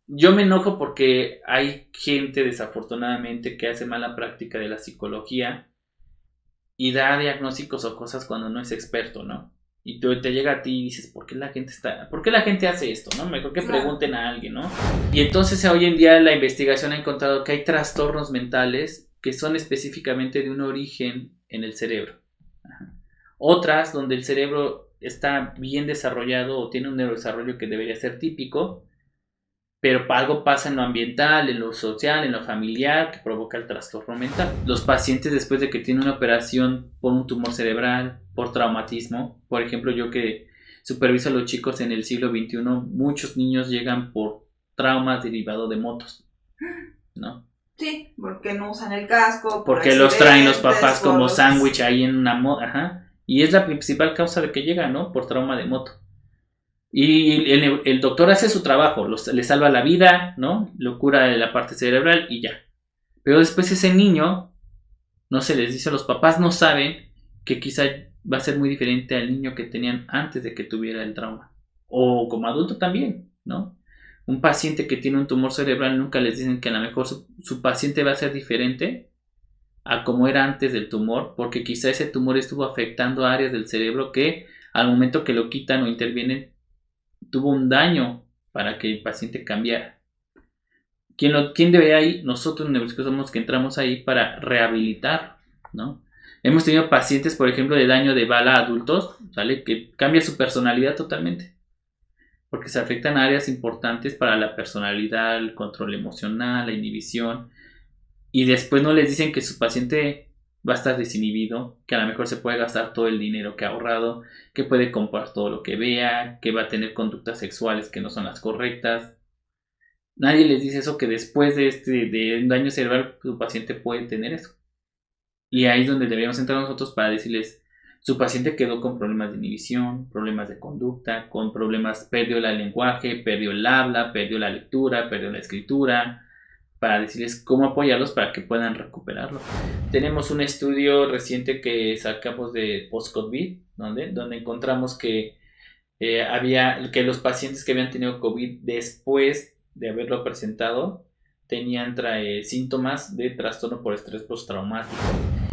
yo me enojo porque hay gente desafortunadamente que hace mala práctica de la psicología y da diagnósticos o cosas cuando no es experto, ¿no? Y te llega a ti y dices, ¿por qué la gente hace esto, no? Mejor que Claro. pregunten a alguien, ¿no? Y entonces hoy en día la investigación ha encontrado que hay trastornos mentales que son específicamente de un origen en el cerebro. Ajá. Otras donde el cerebro está bien desarrollado o tiene un neurodesarrollo que debería ser típico, pero algo pasa en lo ambiental, en lo social, en lo familiar, que provoca el trastorno mental. Los pacientes después de que tienen una operación por un tumor cerebral, por traumatismo, por ejemplo, yo que superviso a los chicos en el siglo XXI, muchos niños llegan por traumas derivados de motos, ¿no? Sí, porque no usan el casco, por Porque los traen los accidentes, papás como por... sándwich ahí en una moto, ajá. Y es la principal causa de que llegan, ¿no? Por trauma de moto. Y el doctor hace su trabajo, le salva la vida, ¿no? Lo cura de la parte cerebral y ya. Pero después ese niño, no se les dice, los papás no saben que quizá va a ser muy diferente al niño que tenían antes de que tuviera el trauma. O como adulto también, ¿no? Un paciente que tiene un tumor cerebral nunca les dicen que a lo mejor su paciente va a ser diferente a como era antes del tumor, porque quizá ese tumor estuvo afectando áreas del cerebro que al momento que lo quitan o intervienen tuvo un daño para que el paciente cambiara. ¿Quién debe ahí? Nosotros neuropsicólogos somos que entramos ahí para rehabilitar, ¿no? Hemos tenido pacientes, por ejemplo, de daño de bala a adultos, ¿sale? Que cambia su personalidad totalmente, porque se afectan áreas importantes para la personalidad, el control emocional, la inhibición, y después no les dicen que su paciente va a estar desinhibido, que a lo mejor se puede gastar todo el dinero que ha ahorrado, que puede comprar todo lo que vea, que va a tener conductas sexuales que no son las correctas. Nadie les dice eso, que después de un daño cerebral su paciente puede tener eso. Y ahí es donde deberíamos entrar nosotros para decirles, su paciente quedó con problemas de inhibición, problemas de conducta, con problemas, perdió el lenguaje, perdió el habla, perdió la lectura, perdió la escritura, para decirles cómo apoyarlos para que puedan recuperarlo. Tenemos un estudio reciente que sacamos de post-COVID, donde encontramos que había que los pacientes que habían tenido COVID después de haberlo presentado tenían síntomas de trastorno por estrés postraumático.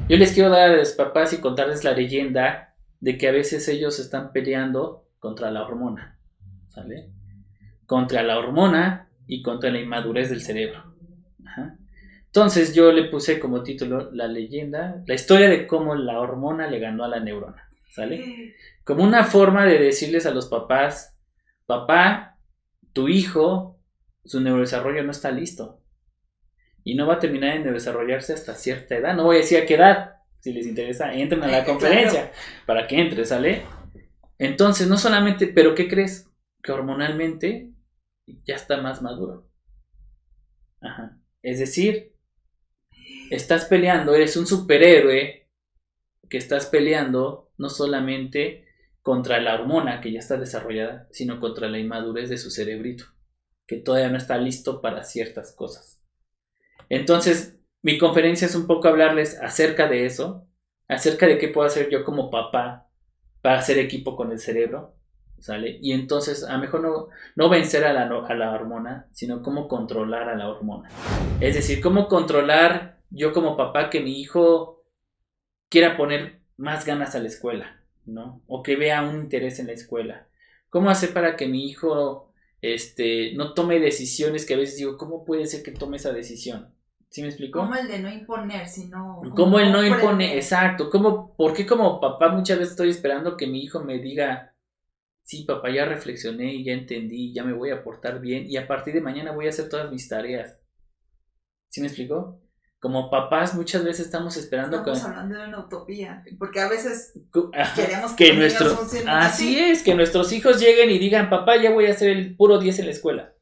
Yo les quiero dar a los papás y contarles la leyenda de que a veces ellos están peleando contra la hormona, ¿sale? Contra la hormona y contra la inmadurez del cerebro. Ajá. Entonces yo le puse como título la leyenda, la historia de cómo la hormona le ganó a la neurona, ¿sale? Como una forma de decirles a los papás, papá, tu hijo, su neurodesarrollo no está listo y no va a terminar de desarrollarse hasta cierta edad. No voy a decir a qué edad, si les interesa, entren a la conferencia claro, para que entre, ¿sale? Entonces, no solamente, pero ¿qué crees? Que hormonalmente ya está más maduro. Ajá. Es decir, estás peleando, eres un superhéroe que estás peleando no solamente contra la hormona que ya está desarrollada, sino contra la inmadurez de su cerebrito, que todavía no está listo para ciertas cosas. Entonces, mi conferencia es un poco hablarles acerca de eso, acerca de qué puedo hacer yo como papá para hacer equipo con el cerebro, ¿sale? Y entonces, a lo mejor no vencer a la hormona, sino cómo controlar a la hormona. Es decir, cómo controlar yo como papá que mi hijo quiera poner más ganas a la escuela, ¿no? O que vea un interés en la escuela. ¿Cómo hacer para que mi hijo no tome decisiones que a veces digo, ¿cómo puede ser que tome esa decisión? ¿Sí me explico? Como el de no imponer, sino... ¿Cómo el no impone? Exacto. ¿Por qué como papá muchas veces estoy esperando que mi hijo me diga, sí, papá, ya reflexioné y ya entendí, ya me voy a portar bien y a partir de mañana voy a hacer todas mis tareas? ¿Sí me explicó? Como papás muchas veces estamos esperando... Estamos hablando de una utopía, porque a veces queremos que nuestros... Así es, que nuestros hijos lleguen y digan, papá, ya voy a hacer el puro 10 en la escuela,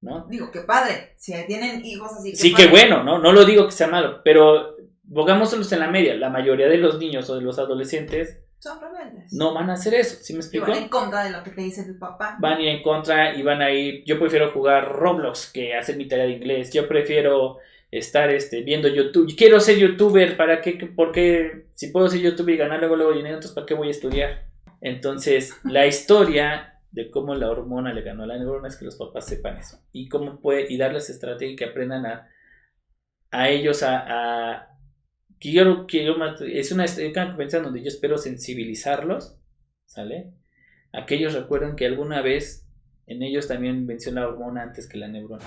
¿no? Digo, qué padre, si tienen hijos así... Sí, qué bueno, ¿no? No lo digo que sea malo, pero pongámoselos en la media. La mayoría de los niños o de los adolescentes son rebeldes. No van a hacer eso, ¿sí me explico? Y van en contra de lo que te dice el papá. Van a ir en contra y van a ir... Yo prefiero jugar Roblox que hacer mi tarea de inglés. Yo prefiero estar viendo YouTube. Quiero ser youtuber, ¿para qué? Porque si puedo ser youtuber y ganar luego dinero, entonces ¿para qué voy a estudiar? Entonces, la historia de cómo la hormona le ganó a la neurona es que los papás sepan eso. Y cómo y darles estrategia y que aprendan a ellos es una conferencia donde yo espero sensibilizarlos, ¿sale? A que ellos recuerden que alguna vez en ellos también venció la hormona antes que la neurona.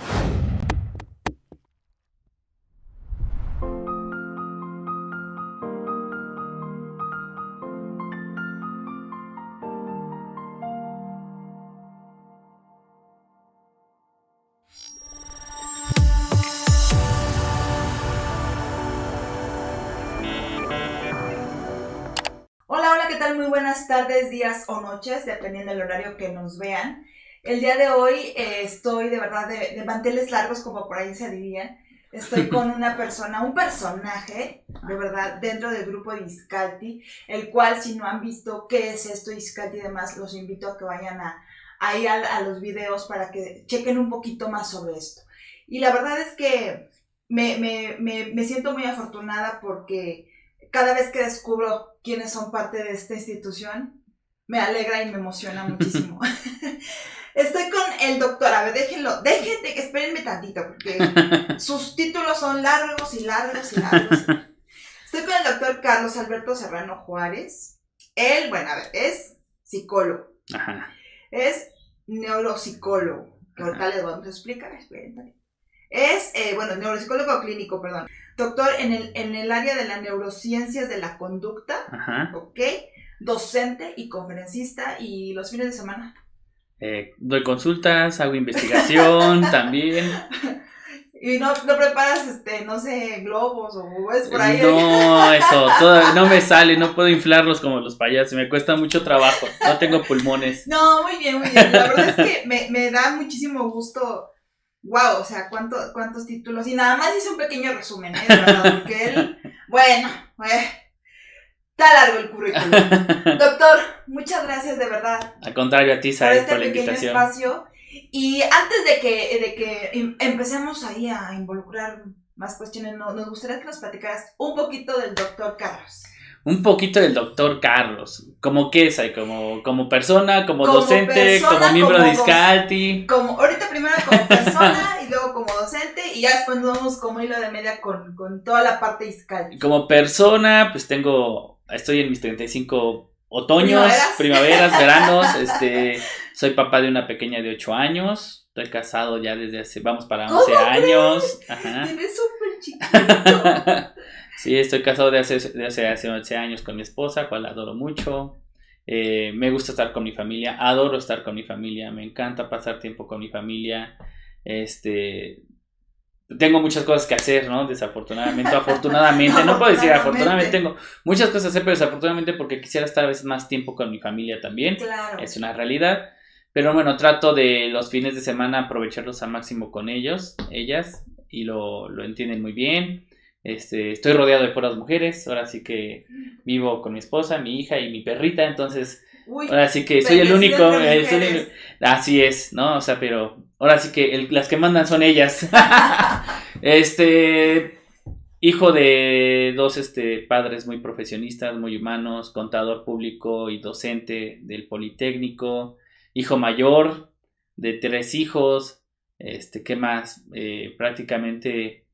¿Qué tal? Muy buenas tardes, días o noches, dependiendo del horario que nos vean. El día de hoy estoy de verdad de manteles largos, como por ahí se diría. Estoy con un personaje, de verdad, dentro del grupo de Izcalti, el cual, si no han visto qué es esto, Izcalti y demás, los invito a que vayan a ir a los videos para que chequen un poquito más sobre esto. Y la verdad es que me siento muy afortunada porque cada vez que descubro quiénes son parte de esta institución, me alegra y me emociona muchísimo. Estoy con el doctor, a ver, déjenme, espérenme tantito, porque sus títulos son largos y largos y largos. Estoy con el doctor Carlos Alberto Serrano Juárez. Él, bueno, a ver, es psicólogo. Ajá. Es neuropsicólogo, que ahorita les vamos a explicar, espérenme. Es, neuropsicólogo clínico, perdón. Doctor en el área de las neurociencias de la conducta. Ajá. ¿Ok? Docente y conferencista. ¿Y los fines de semana? Doy consultas, hago investigación también. ¿Y no preparas, no sé, globos o es por ahí? No, eso, no me sale, no puedo inflarlos como los payasos, me cuesta mucho trabajo, no tengo pulmones. No, muy bien, muy bien. La verdad es que me da muchísimo gusto. Wow, o sea, cuántos títulos. Y nada más hice un pequeño resumen, de verdad, porque él, bueno, está largo el currículum. Doctor, muchas gracias de verdad. Al contrario, a ti, Said, por la invitación. Espacio. Y antes de que empecemos ahí a involucrar más cuestiones, nos gustaría que nos platicaras un poquito del doctor Carlos. Un poquito del doctor Carlos. ¿Cómo qué es? Como persona, como docente, como miembro de Izcalti. Ahorita primero como persona y luego como docente y ya después nos vamos como hilo de media con toda la parte Izcalti. Como persona, pues estoy en mis 35 otoños, primaveras, veranos. Soy papá de una pequeña de 8 años. Estoy casado ya desde vamos para 11 años. Ajá. Te ves súper chiquito. Sí, estoy casado de hace 11 años con mi esposa, cual adoro mucho. Me gusta estar con mi familia, adoro estar con mi familia, me encanta pasar tiempo con mi familia. Tengo muchas cosas que hacer, ¿no? Desafortunadamente, afortunadamente, no puedo decir afortunadamente, tengo muchas cosas que hacer, pero desafortunadamente porque quisiera estar a veces más tiempo con mi familia también. Claro. Es una realidad. Pero bueno, trato de los fines de semana aprovecharlos al máximo con ellas, y lo entienden muy bien. Estoy rodeado de puras mujeres, ahora sí que vivo con mi esposa, mi hija y mi perrita, entonces ahora sí que soy el único, así es, ¿no? O sea, pero ahora sí que las que mandan son ellas. Hijo de dos padres muy profesionistas, muy humanos, contador público y docente del Politécnico, hijo mayor de 3 hijos, ¿qué más? Prácticamente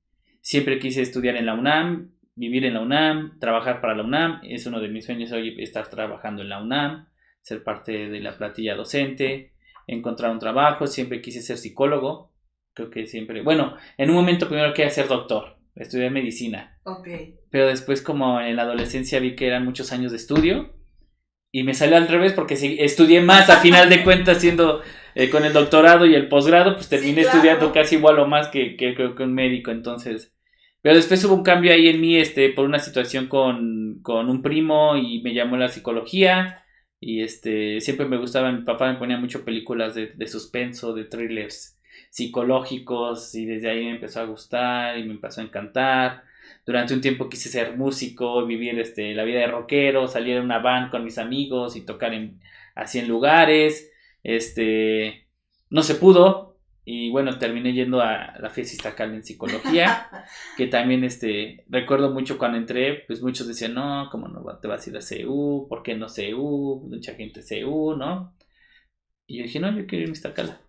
siempre quise estudiar en la UNAM, vivir en la UNAM, trabajar para la UNAM. Es uno de mis sueños hoy estar trabajando en la UNAM, ser parte de la plantilla docente, encontrar un trabajo. Siempre quise ser psicólogo. Creo que siempre... Bueno, en un momento primero quería ser doctor, estudiar medicina. Okay. Pero después, como en la adolescencia, vi que eran muchos años de estudio y me salió al revés porque estudié más. A final de cuentas, siendo... con el doctorado y el posgrado, pues terminé estudiando casi igual o más que un médico, entonces... Pero después hubo un cambio ahí en mí, por una situación con un primo y me llamó la psicología y siempre me gustaba, mi papá me ponía mucho películas de suspenso, de thrillers psicológicos y desde ahí me empezó a gustar y me empezó a encantar. Durante un tiempo quise ser músico, vivir la vida de rockero, salir en una band con mis amigos y tocar así en lugares. No se pudo. Y bueno, terminé yendo a la FES Iztacal en psicología, que también recuerdo mucho cuando entré, pues muchos decían, no, ¿cómo no te vas a ir a CU? ¿Por qué no CU? Mucha gente CU, ¿no? Y yo dije, no, yo quiero irme a Iztacala.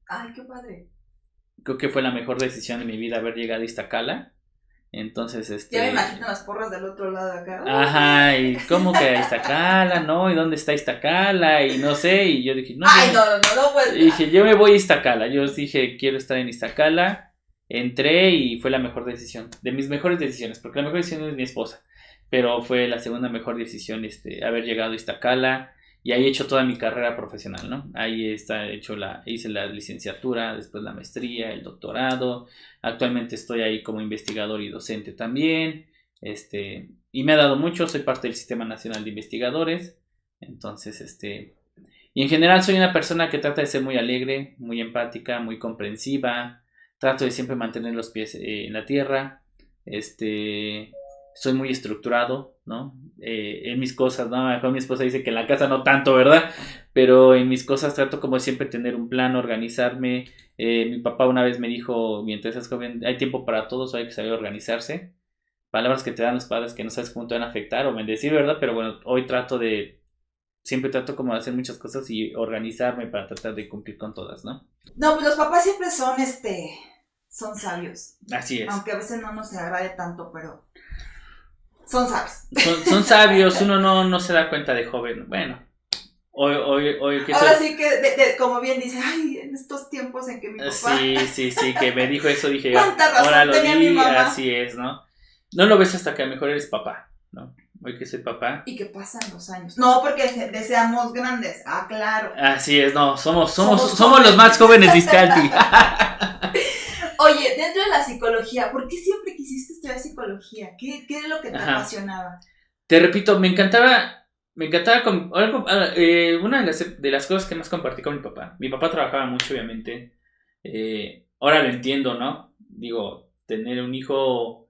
Ay, qué padre. Creo que fue la mejor decisión de mi vida haber llegado a Iztacala. Entonces, Ya me imagino las porras del otro lado acá. Ajá, y ¿cómo que Iztacala? ¿No? ¿Y dónde está Iztacala? Y no sé, y yo dije, no. Ay, no, pues. Y dije, yo me voy a Iztacala. Yo dije, quiero estar en Iztacala. Entré y fue la mejor decisión, de mis mejores decisiones, porque la mejor decisión es mi esposa, pero fue la segunda mejor decisión haber llegado a Iztacala, y ahí he hecho toda mi carrera profesional, ¿no? Ahí hice la licenciatura, después la maestría, el doctorado, actualmente estoy ahí como investigador y docente también, y me ha dado mucho, soy parte del Sistema Nacional de Investigadores, entonces, y en general soy una persona que trata de ser muy alegre, muy empática, muy comprensiva. Trato de siempre mantener los pies en la tierra. Soy muy estructurado, ¿no? En mis cosas, ¿no? A lo mejor mi esposa dice que en la casa no tanto, ¿verdad? Pero en mis cosas trato como siempre tener un plan, organizarme. Mi papá una vez me dijo, mientras es joven, hay tiempo para todos, hay que saber organizarse. Palabras que te dan los padres que no sabes cómo te van a afectar o bendecir, ¿verdad? Pero bueno, hoy siempre trato como de hacer muchas cosas y organizarme para tratar de cumplir con todas, ¿no? No, pues los papás siempre son sabios. Así es. Aunque a veces no nos agrade tanto, pero son sabios. Son sabios, uno no se da cuenta de joven. Bueno, hoy que ahora sí que, como bien dice, ay, en estos tiempos en que mi papá... Sí, que me dijo eso, dije, ¿cuánta razón ahora lo tenía mi mamá? Así es, ¿no? No lo ves hasta que a lo mejor eres papá, ¿no? Hoy que soy papá. Y que pasan los años. No, porque deseamos grandes. Ah, claro. Así es, no, somos los más jóvenes de Izcalti. Oye, dentro de la psicología, ¿por qué siempre quisiste estudiar psicología? ¿Qué es lo que te apasionaba? Te repito, me encantaba una de las cosas que más compartí con mi papá. Mi papá trabajaba mucho, obviamente. Ahora lo entiendo, ¿no? Digo, tener un hijo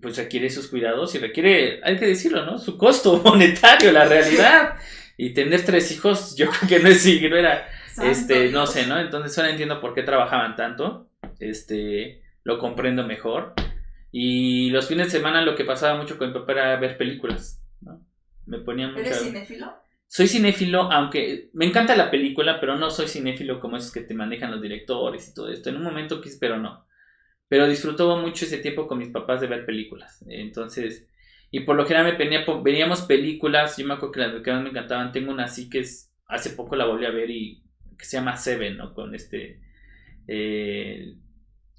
pues requiere sus cuidados y requiere, hay que decirlo, ¿no? Su costo monetario, la realidad. Y tener 3 hijos, yo creo que no era, no sé, ¿no? Entonces ahora entiendo por qué trabajaban tanto. Lo comprendo mejor. Y los fines de semana lo que pasaba mucho con mi papá era ver películas, ¿no? Me ponía mucho. ¿Eres cinéfilo? Soy cinéfilo, aunque me encanta la película, pero no soy cinéfilo como esos que te manejan los directores y todo esto. En un momento quise, pero no. Pero disfrutaba mucho ese tiempo con mis papás de ver películas. Entonces, y por lo general veníamos películas. Yo me acuerdo que las que más me encantaban. Tengo una así que hace poco la volví a ver y que se llama Seven, ¿no? Con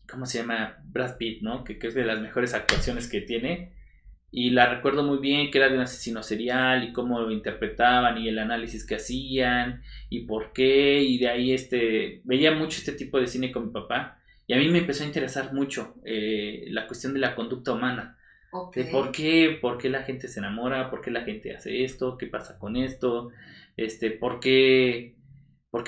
¿cómo se llama? Brad Pitt, ¿no? Que es de las mejores actuaciones que tiene. Y la recuerdo muy bien, que era de un asesino serial y cómo lo interpretaban y el análisis que hacían y por qué. Y de ahí veía mucho este tipo de cine con mi papá. Y a mí me empezó a interesar mucho la cuestión de la conducta humana. Okay. De por qué la gente se enamora, por qué la gente hace esto, qué pasa con esto, por qué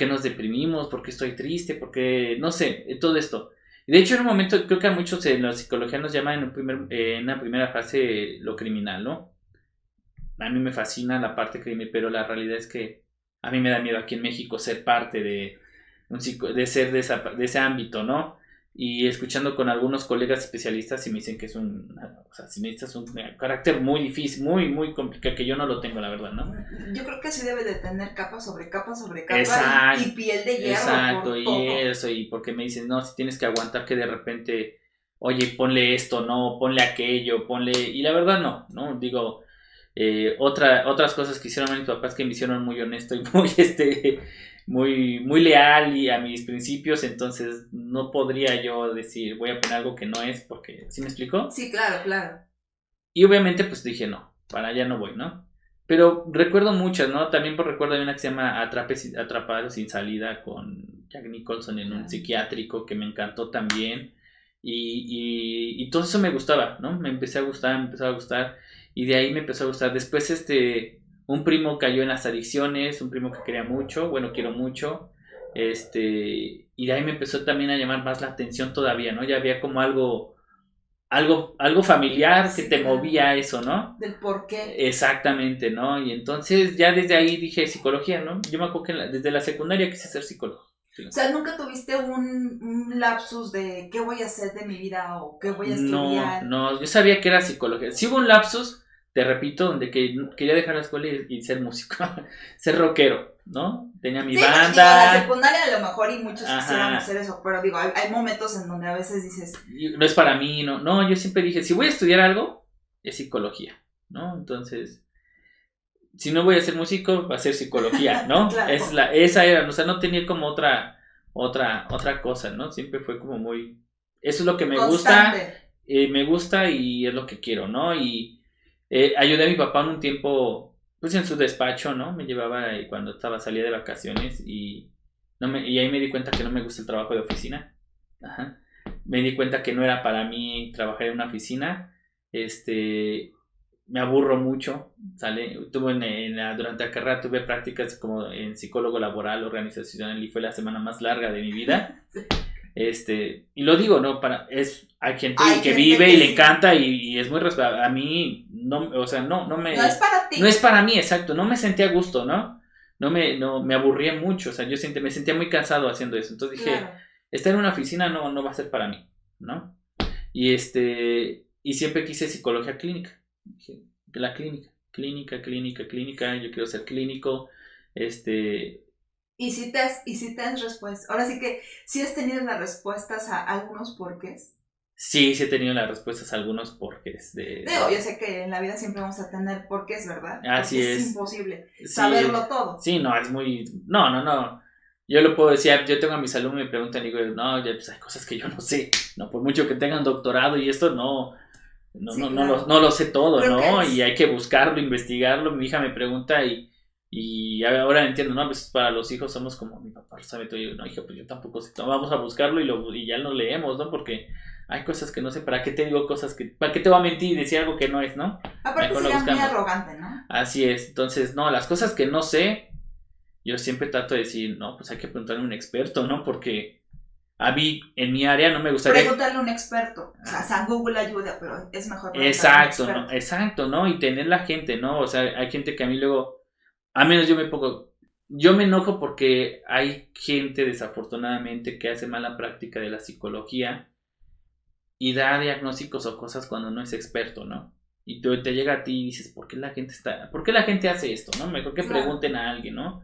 nos deprimimos, por qué estoy triste, por qué, no sé, todo esto. De hecho, en un momento, creo que a muchos en la psicología nos llaman en una primera fase lo criminal, ¿no? A mí me fascina la parte criminal, pero la realidad es que a mí me da miedo aquí en México ser parte de ese ámbito, ¿no? Y escuchando con algunos colegas especialistas y me dicen que es un carácter muy difícil, muy complicado, que yo no lo tengo, la verdad, ¿no? Yo creo que sí debe de tener capa sobre capa sobre capa. Exacto, y piel de hierro. Exacto, y todo eso, y porque me dicen, no, si tienes que aguantar que de repente, oye, ponle esto, no, ponle aquello, y la verdad no, digo, otras cosas que hicieron mis papás que me hicieron muy honesto y muy leal y a mis principios, entonces no podría yo decir voy a poner algo que no es, porque, ¿sí me explicó? Sí, claro. Y obviamente pues dije no, para allá no voy, ¿no? Pero recuerdo muchas, ¿no? También recuerdo una que se llama Atrapado sin salida con Jack Nicholson en un psiquiátrico que me encantó también y todo eso me gustaba, ¿no? Me empezó a gustar y de ahí me empezó a gustar. Después un primo cayó en las adicciones, un primo que quería mucho, bueno, quiero mucho, y de ahí me empezó también a llamar más la atención todavía, ¿no? Ya había como algo familiar que te movía eso, ¿no? Del por qué. Exactamente, ¿no? Y entonces ya desde ahí dije psicología, ¿no? Yo me acuerdo que desde la secundaria quise ser psicólogo. Sí. O sea, ¿nunca tuviste un lapsus de qué voy a hacer de mi vida o qué voy a estudiar? No, yo sabía que era psicología. Sí hubo un lapsus, te repito, donde quería dejar la escuela y ser músico, ser rockero. ¿no? Tenía mi Sí, pues, digo, banda. la secundaria a lo mejor y muchos Ajá. quisieran hacer eso, pero digo, hay momentos en donde a veces dices, No es para mí, no. No, yo siempre dije, si voy a estudiar algo, es psicología, ¿no? Entonces, si no voy a ser músico, va a ser psicología, ¿no? Claro. Esa era, o sea, no tenía como otra cosa, ¿no? Siempre fue como muy, eso es lo que constante. me gusta y es lo que quiero, ¿no? Y ayudé a mi papá en un tiempo, pues en su despacho, ¿no? Me llevaba cuando salía de vacaciones y ahí me di cuenta que no me gusta el trabajo de oficina. Ajá. Me di cuenta que no era para mí trabajar en una oficina. Me aburro mucho, ¿sale? Durante la carrera tuve prácticas como en psicólogo laboral, organizacional y fue la semana más larga de mi vida. Y lo digo, ¿no? Hay gente que vive y le encanta y es muy respetable. A mí, no, o sea, no me... No es para ti. No es para mí, exacto. No me sentía a gusto, ¿no? Me aburría mucho, o sea, me sentía muy cansado haciendo eso. Entonces dije, Claro. estar en una oficina no va a ser para mí, ¿no? Y siempre quise psicología clínica. Dije, la clínica, yo quiero ser clínico. Y si te has respuestas. Ahora sí que sí has tenido las respuestas a algunos porqués. Sí he tenido las respuestas a algunos porqués Digo, yo sé que en la vida siempre vamos a tener porqués, ¿verdad? Así porque es. Imposible Sí, saberlo todo. Sí, no, es muy... No. Yo lo puedo decir, yo tengo a mis alumnos y me preguntan y digo, no, ya pues hay cosas que yo no sé, ¿no? Por mucho que tengan doctorado y esto, Sí, claro. no lo sé todo, Creo ¿no? que Y hay que buscarlo, investigarlo. Mi hija me pregunta y ahora entiendo, ¿no? Pues para los hijos somos como mi papá lo sabe todo. Y yo, no, hija, pues yo tampoco sé todo. Vamos a buscarlo y ya lo leemos, ¿no? Porque hay cosas que no sé. ¿Para qué te digo cosas que... ¿Para qué te voy a mentir y decir algo que no es, ¿no? Aparte Mejor lo sería muy buscamos. arrogante, ¿no? Así es. Entonces, no, las cosas que no sé, yo siempre trato de decir, no, pues hay que preguntarle a un experto, ¿no? Porque a mí, en mi área, no me gustaría... Preguntarle a un experto. O sea, Google ayuda, pero es mejor preguntarle a un experto. Exacto, ¿no? Y tener la gente, ¿no? O sea, hay gente que a mí luego... A menos yo me enojo porque hay gente, desafortunadamente, que hace mala práctica de la psicología y da diagnósticos o cosas cuando no es experto, ¿no? Y te llega a ti y dices, ¿por qué la gente hace esto, no? Mejor que Claro. pregunten a alguien, ¿no?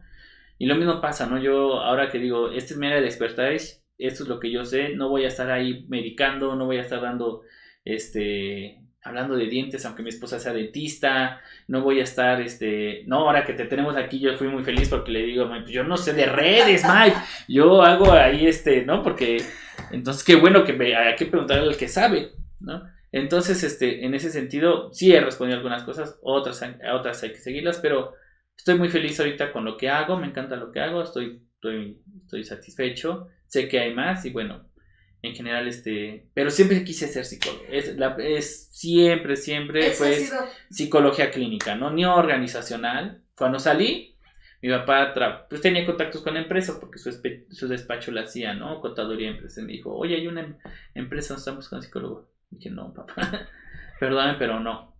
Y lo mismo pasa, ¿no? Yo ahora que digo, esta es mi área de expertise, esto es lo que yo sé, no voy a estar ahí medicando, no voy a estar dando, hablando de dientes, aunque mi esposa sea dentista, no voy a estar, no, ahora que te tenemos aquí, yo fui muy feliz porque le digo, pues yo no sé de redes, Mike, yo hago ahí, ¿no? Porque, entonces, qué bueno que hay que preguntarle al que sabe, ¿no? Entonces, en ese sentido, sí he respondido algunas cosas, otras hay que seguirlas, pero estoy muy feliz ahorita con lo que hago, me encanta lo que hago, estoy satisfecho, sé que hay más y bueno, en general, pero siempre quise ser psicólogo, siempre fue psicología clínica, ¿no? Ni organizacional. Cuando salí, mi papá pues tenía contactos con empresas porque su despacho lo hacía, ¿no? Contaduría de empresas. Me dijo, oye, hay una empresa donde estamos buscando psicólogo. Y dije, no, papá, perdóname, pero no,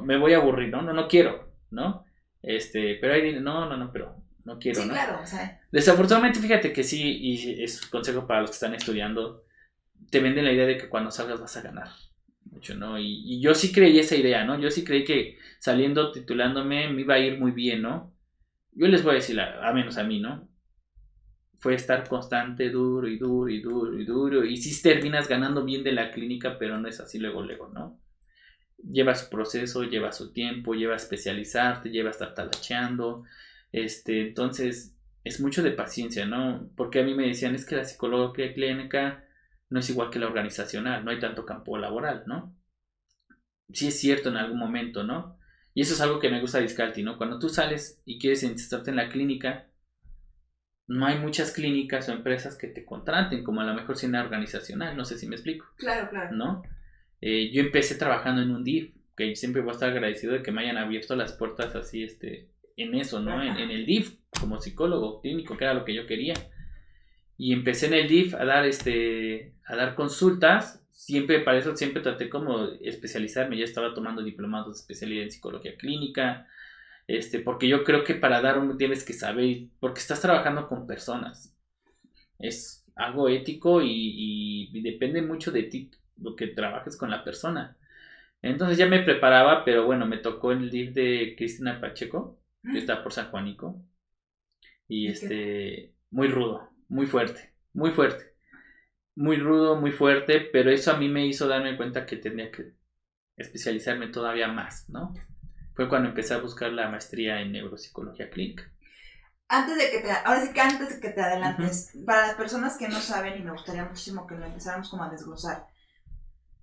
me voy a aburrir, no quiero, ¿no? Pero ahí dije, no, pero no quiero, sí, ¿no? Claro, o sea. Desafortunadamente, fíjate que sí, y es un consejo para los que están estudiando, te venden la idea de que cuando salgas vas a ganar mucho, ¿no? Y yo sí creí esa idea, ¿no? Yo sí creí que saliendo, titulándome, me iba a ir muy bien, ¿no? Yo les voy a decir, a menos a mí, ¿no? Fue estar constante, duro, y sí terminas ganando bien de la clínica, pero no es así luego, ¿no? Lleva su proceso, lleva su tiempo, lleva a especializarte, lleva a estar talacheando, entonces es mucho de paciencia, ¿no? Porque a mí me decían, es que la psicología clínica no es igual que la organizacional, no hay tanto campo laboral, ¿no? Sí es cierto en algún momento, ¿no? Y eso es algo que me gusta de Discalti, ¿no? Cuando tú sales y quieres insertarte en la clínica, no hay muchas clínicas o empresas que te contraten, como a lo mejor si en la organizacional, no sé si me explico. Claro. ¿No? Yo empecé trabajando en un DIF, que siempre voy a estar agradecido de que me hayan abierto las puertas así, en eso, ¿no? En el DIF, como psicólogo clínico, que era lo que yo quería. Y empecé en el DIF a dar consultas. Para eso siempre traté como especializarme. Ya estaba tomando diplomados de especialidad en psicología clínica. Porque yo creo que para dar tienes que saber, porque estás trabajando con personas. Es algo ético y depende mucho de ti, lo que trabajes con la persona. Entonces ya me preparaba, pero bueno, me tocó el DIF de Cristina Pacheco, que está por San Juanico. y muy rudo, muy fuerte, muy fuerte, muy rudo, muy fuerte, pero eso a mí me hizo darme cuenta que tenía que especializarme todavía más, ¿no? Fue cuando empecé a buscar la maestría en neuropsicología clínica. Ahora sí que antes de que te adelantes, Uh-huh. para las personas que no saben, y me gustaría muchísimo que lo empezáramos como a desglosar,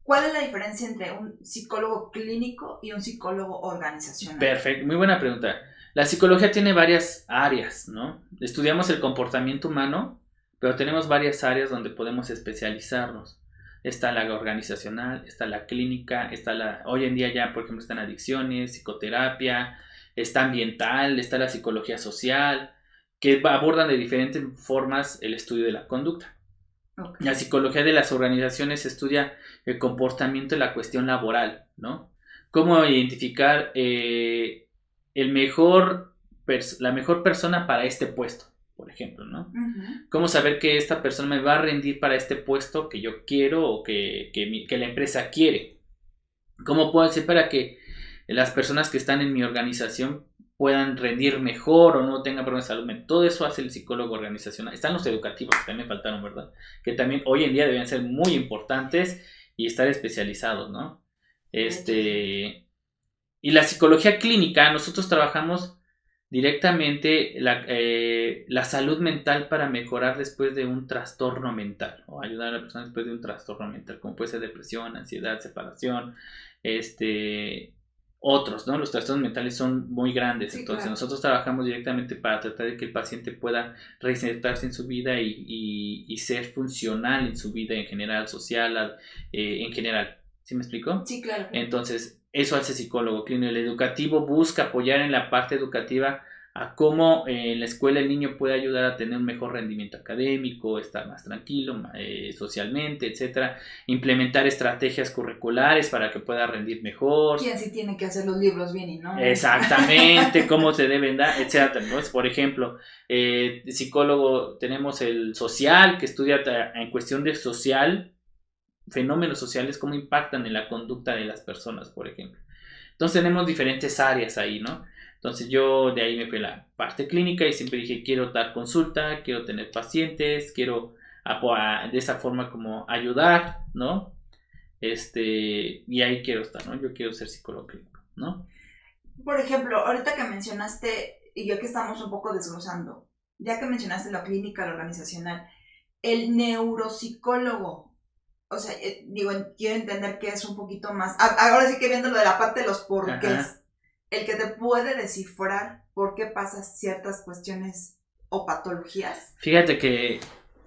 ¿cuál es la diferencia entre un psicólogo clínico y un psicólogo organizacional? Perfecto, muy buena pregunta. La psicología tiene varias áreas, ¿no? Estudiamos el comportamiento humano, pero tenemos varias áreas donde podemos especializarnos. Está la organizacional, está la clínica, hoy en día ya, por ejemplo, están adicciones, psicoterapia, está ambiental, está la psicología social, que abordan de diferentes formas el estudio de la conducta. Okay. La psicología de las organizaciones estudia el comportamiento y la cuestión laboral, ¿no? Cómo identificar la mejor persona para este puesto, por ejemplo, ¿no? Uh-huh. Cómo saber que esta persona me va a rendir para este puesto que yo quiero o que la empresa quiere. Cómo puedo hacer para que las personas que están en mi organización puedan rendir mejor o no tengan problemas de salud mental. Todo eso hace el psicólogo organizacional. Están los educativos, que también faltaron, ¿verdad? Que también hoy en día deben ser muy importantes y estar especializados, ¿no? Y la psicología clínica, nosotros trabajamos directamente la salud mental para mejorar después de un trastorno mental, o ayudar a la persona después de un trastorno mental, como puede ser depresión, ansiedad, separación, otros, ¿no? Los trastornos mentales son muy grandes, sí, entonces claro. Nosotros trabajamos directamente para tratar de que el paciente pueda reinsertarse en su vida y ser funcional en su vida en general, social, en general. ¿Sí me explico? Sí, claro. Entonces, eso hace psicólogo clínico. El educativo busca apoyar en la parte educativa a cómo en la escuela el niño puede ayudar a tener un mejor rendimiento académico, estar más tranquilo socialmente, etcétera. Implementar estrategias curriculares para que pueda rendir mejor. ¿Quién sí tiene que hacer los libros bien y no? Exactamente, cómo se deben dar, etcétera. Entonces, por ejemplo, psicólogo, tenemos el social, que estudia en cuestión de social, fenómenos sociales, cómo impactan en la conducta de las personas, por ejemplo. Entonces tenemos diferentes áreas ahí, ¿no? Entonces yo de ahí me fui a la parte clínica y siempre dije, quiero dar consulta, quiero tener pacientes, quiero de esa forma como ayudar, ¿no? Y ahí quiero estar, ¿no? Yo quiero ser psicólogo clínico, ¿no? Por ejemplo, ahorita que mencionaste, y yo que estamos un poco desglosando, ya que mencionaste la clínica, la organizacional, el neuropsicólogo, o sea, quiero entender que es un poquito más, ahora sí que viéndolo de la parte de los porqués, el que te puede descifrar por qué pasas ciertas cuestiones o patologías. Fíjate que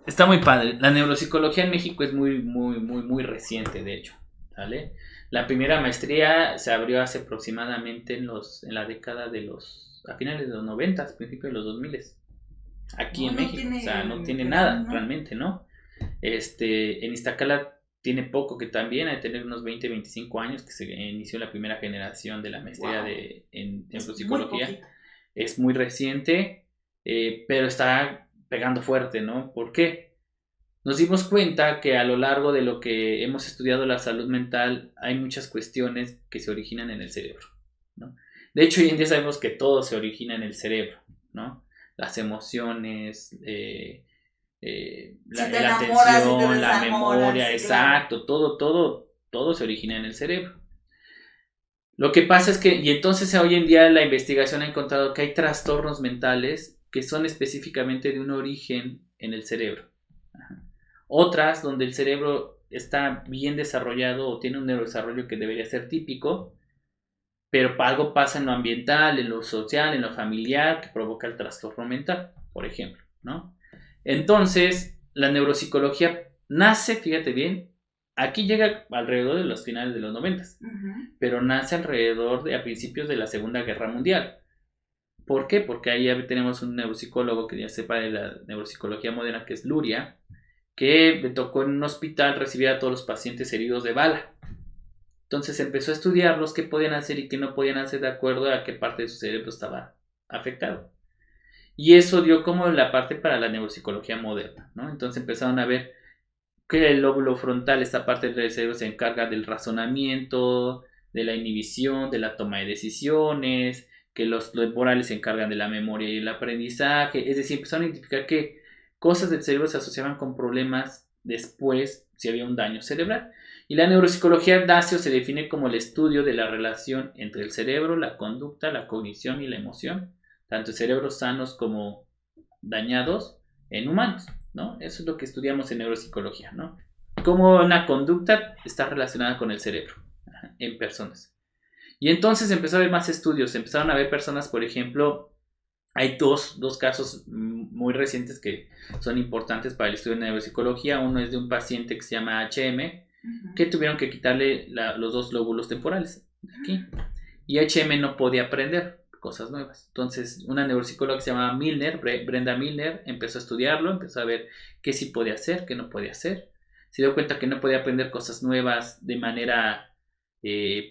está muy padre. La neuropsicología en México es muy, muy, muy, muy reciente, de hecho, ¿vale? La primera maestría se abrió hace aproximadamente en la década a finales de los 90, principios de los 2000, aquí en México, o sea, no tiene nada, ¿no? Realmente, ¿no? En Iztacala tiene poco, que también hay que tener unos 20, 25 años que se inició la primera generación de la maestría en neuropsicología. Es muy reciente, pero está pegando fuerte, ¿no? ¿Por qué? Nos dimos cuenta que a lo largo de lo que hemos estudiado la salud mental hay muchas cuestiones que se originan en el cerebro, ¿no? De hecho, hoy en día sabemos que todo se origina en el cerebro, ¿no? Las emociones, la atención, la memoria, sí, exacto, claro. todo se origina en el cerebro. Lo que pasa es que, y entonces hoy en día la investigación ha encontrado que hay trastornos mentales que son específicamente de un origen en el cerebro. Ajá. Otras donde el cerebro está bien desarrollado o tiene un neurodesarrollo que debería ser típico, pero algo pasa en lo ambiental, en lo social, en lo familiar que provoca el trastorno mental, por ejemplo, ¿no? Entonces, la neuropsicología nace, fíjate bien, aquí llega alrededor de los finales de los 90, pero nace alrededor a principios de la Segunda Guerra Mundial. ¿Por qué? Porque ahí ya tenemos un neuropsicólogo que ya sepa de la neuropsicología moderna, que es Luria, que le tocó en un hospital recibir a todos los pacientes heridos de bala. Entonces empezó a estudiarlos, qué podían hacer y qué no podían hacer de acuerdo a qué parte de su cerebro estaba afectado. Y eso dio como la parte para la neuropsicología moderna, ¿no? Entonces empezaron a ver que el lóbulo frontal, esta parte del cerebro, se encarga del razonamiento, de la inhibición, de la toma de decisiones, que los temporales se encargan de la memoria y el aprendizaje, es decir, empezaron a identificar que cosas del cerebro se asociaban con problemas después si había un daño cerebral. Y la neuropsicología DASIO se define como el estudio de la relación entre el cerebro, la conducta, la cognición y la emoción, tanto en cerebros sanos como dañados en humanos, ¿no? Eso es lo que estudiamos en neuropsicología, ¿no? Cómo una conducta está relacionada con el cerebro en personas. Y entonces empezó a haber más estudios, empezaron a ver personas, por ejemplo, hay dos casos muy recientes que son importantes para el estudio de neuropsicología. Uno es de un paciente que se llama HM, que tuvieron que quitarle los dos lóbulos temporales de aquí. Y HM no podía aprender cosas nuevas. Entonces, una neuropsicóloga que se llamaba Milner, Brenda Milner, empezó a estudiarlo, empezó a ver qué sí podía hacer, qué no podía hacer. Se dio cuenta que no podía aprender cosas nuevas de manera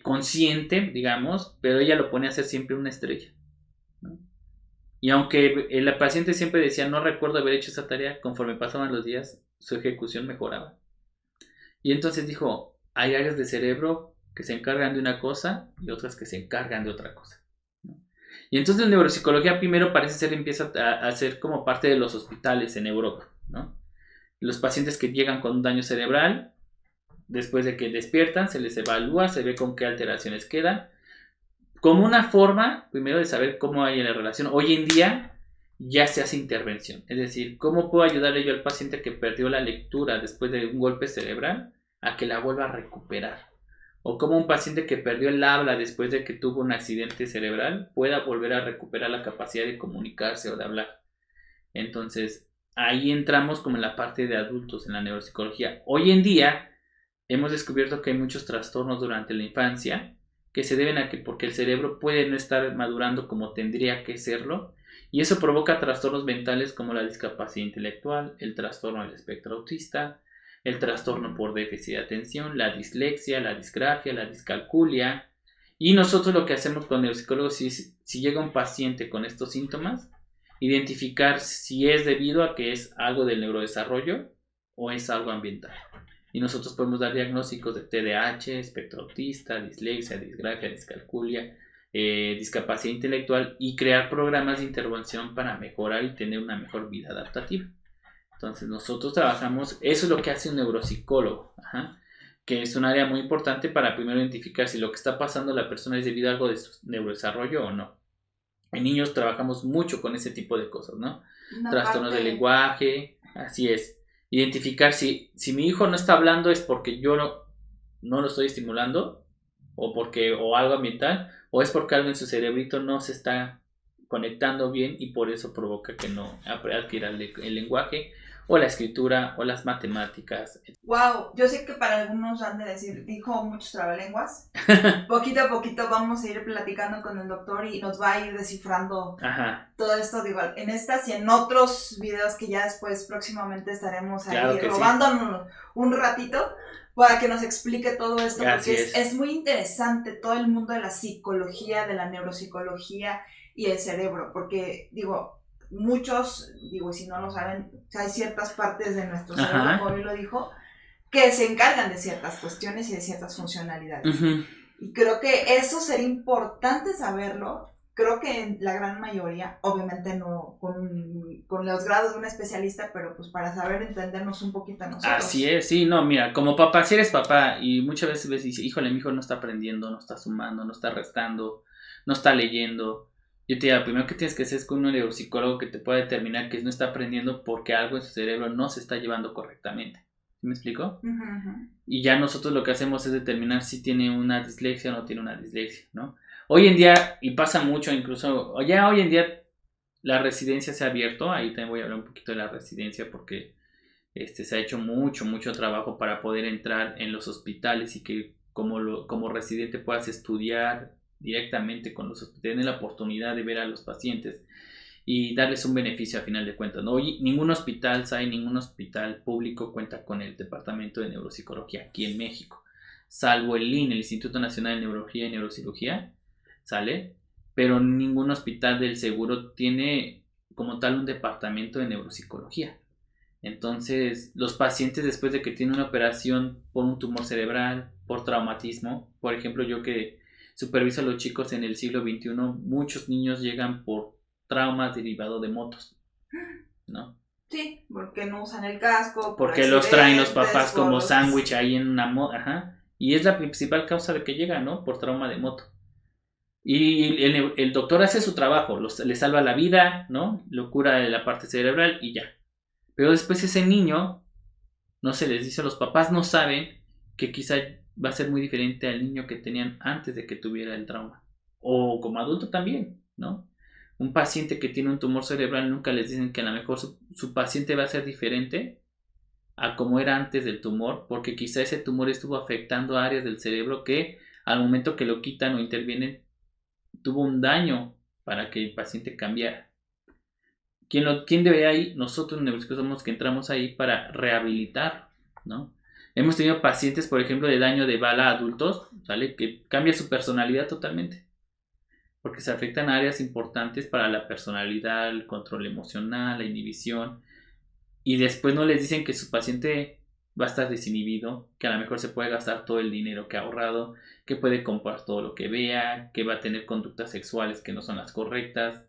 consciente, digamos, pero ella lo ponía a hacer siempre una estrella, ¿no? Y aunque la paciente siempre decía, no recuerdo haber hecho esa tarea, conforme pasaban los días, su ejecución mejoraba. Y entonces dijo, hay áreas del cerebro que se encargan de una cosa y otras que se encargan de otra cosa, ¿no? Y entonces la neuropsicología primero parece ser empieza a ser como parte de los hospitales en Europa, ¿no? Los pacientes que llegan con un daño cerebral, después de que despiertan, se les evalúa, se ve con qué alteraciones quedan, como una forma, primero, de saber cómo hay la relación. Hoy en día ya se hace intervención, es decir, cómo puedo ayudarle yo al paciente que perdió la lectura después de un golpe cerebral a que la vuelva a recuperar, o como un paciente que perdió el habla después de que tuvo un accidente cerebral pueda volver a recuperar la capacidad de comunicarse o de hablar. Entonces, ahí entramos como en la parte de adultos en la neuropsicología. Hoy en día hemos descubierto que hay muchos trastornos durante la infancia que se deben a que porque el cerebro puede no estar madurando como tendría que serlo, y eso provoca trastornos mentales como la discapacidad intelectual, el trastorno del espectro autista, el trastorno por déficit de atención, la dislexia, la disgrafia, la discalculia. Y nosotros lo que hacemos con neuropsicólogos es, si llega un paciente con estos síntomas, identificar si es debido a que es algo del neurodesarrollo o es algo ambiental. Y nosotros podemos dar diagnósticos de TDAH, espectro autista, dislexia, disgrafia, discalculia, discapacidad intelectual, y crear programas de intervención para mejorar y tener una mejor vida adaptativa. Entonces nosotros trabajamos, eso es lo que hace un neuropsicólogo, que es un área muy importante para primero identificar si lo que está pasando a la persona es debido a algo de su neurodesarrollo o no. En niños trabajamos mucho con ese tipo de cosas, ¿no? Trastornos del lenguaje, así es. Identificar si mi hijo no está hablando es porque yo no lo estoy estimulando, o algo ambiental, o es porque algo en su cerebrito no se está conectando bien y por eso provoca que no adquiera el lenguaje o la escritura o las matemáticas. Wow, yo sé que para algunos han de decir, dijo muchos trabalenguas. Poquito a poquito vamos a ir platicando con el doctor y nos va a ir descifrando todo esto, digo, en estas y en otros videos que ya después próximamente estaremos ahí robándonos un ratito para que nos explique todo esto, porque es muy interesante todo el mundo de la psicología, de la neuropsicología y el cerebro, porque digo, muchos, y si no lo saben, hay ciertas partes de nuestro cerebro, como él lo dijo, que se encargan de ciertas cuestiones y de ciertas funcionalidades. Y creo que eso sería importante saberlo. Creo que en la gran mayoría, obviamente no con los grados de un especialista, pero pues para saber entendernos un poquito a nosotros. Así es, sí, no, mira, como papá, si eres papá y muchas veces ves y dices, híjole, mi hijo no está aprendiendo, no está sumando, no está restando, no está leyendo. Yo te digo, primero que tienes que hacer es con un neuropsicólogo que te pueda determinar que no está aprendiendo porque algo en su cerebro no se está llevando correctamente. ¿Sí me explico? Y ya nosotros lo que hacemos es determinar si tiene una dislexia o no tiene una dislexia, ¿no? Hoy en día, y pasa mucho incluso, ya hoy en día la residencia se ha abierto, ahí también voy a hablar un poquito de la residencia porque se ha hecho mucho trabajo para poder entrar en los hospitales y que como residente puedas estudiar directamente con los hospitales, tener la oportunidad de ver a los pacientes y darles un beneficio a final de cuentas, ¿no? Hoy ningún hospital público cuenta con el departamento de neuropsicología aquí en México, salvo el INE, el Instituto Nacional de Neurología y Neurocirugía, ¿sale? Pero ningún hospital del seguro tiene como tal un departamento de neuropsicología. Entonces, los pacientes después de que tienen una operación por un tumor cerebral, por traumatismo, por ejemplo, yo que superviso a los chicos en el siglo XXI, muchos niños llegan por traumas derivados de motos, ¿no? Sí, porque no usan el casco, porque los traen los papás como sándwich ahí en una moto, ajá, y es la principal causa de que llegan, ¿no? Por trauma de moto. Y el doctor hace su trabajo, le salva la vida, ¿no? Lo cura de la parte cerebral y ya. Pero después ese niño, no se les dice, los papás no saben que quizá va a ser muy diferente al niño que tenían antes de que tuviera el trauma. O como adulto también, ¿no? Un paciente que tiene un tumor cerebral nunca les dicen que a lo mejor su paciente va a ser diferente a como era antes del tumor, porque quizá ese tumor estuvo afectando áreas del cerebro que al momento que lo quitan o intervienen tuvo un daño para que el paciente cambiara. ¿Quién debe ahí? Nosotros neuropsicólogos somos que entramos ahí para rehabilitar, ¿no? Hemos tenido pacientes, por ejemplo, de daño de bala a adultos, ¿sale? Que cambia su personalidad totalmente, porque se afectan áreas importantes para la personalidad, el control emocional, la inhibición, y después no les dicen que su paciente va a estar desinhibido, que a lo mejor se puede gastar todo el dinero que ha ahorrado, que puede comprar todo lo que vea, que va a tener conductas sexuales que no son las correctas.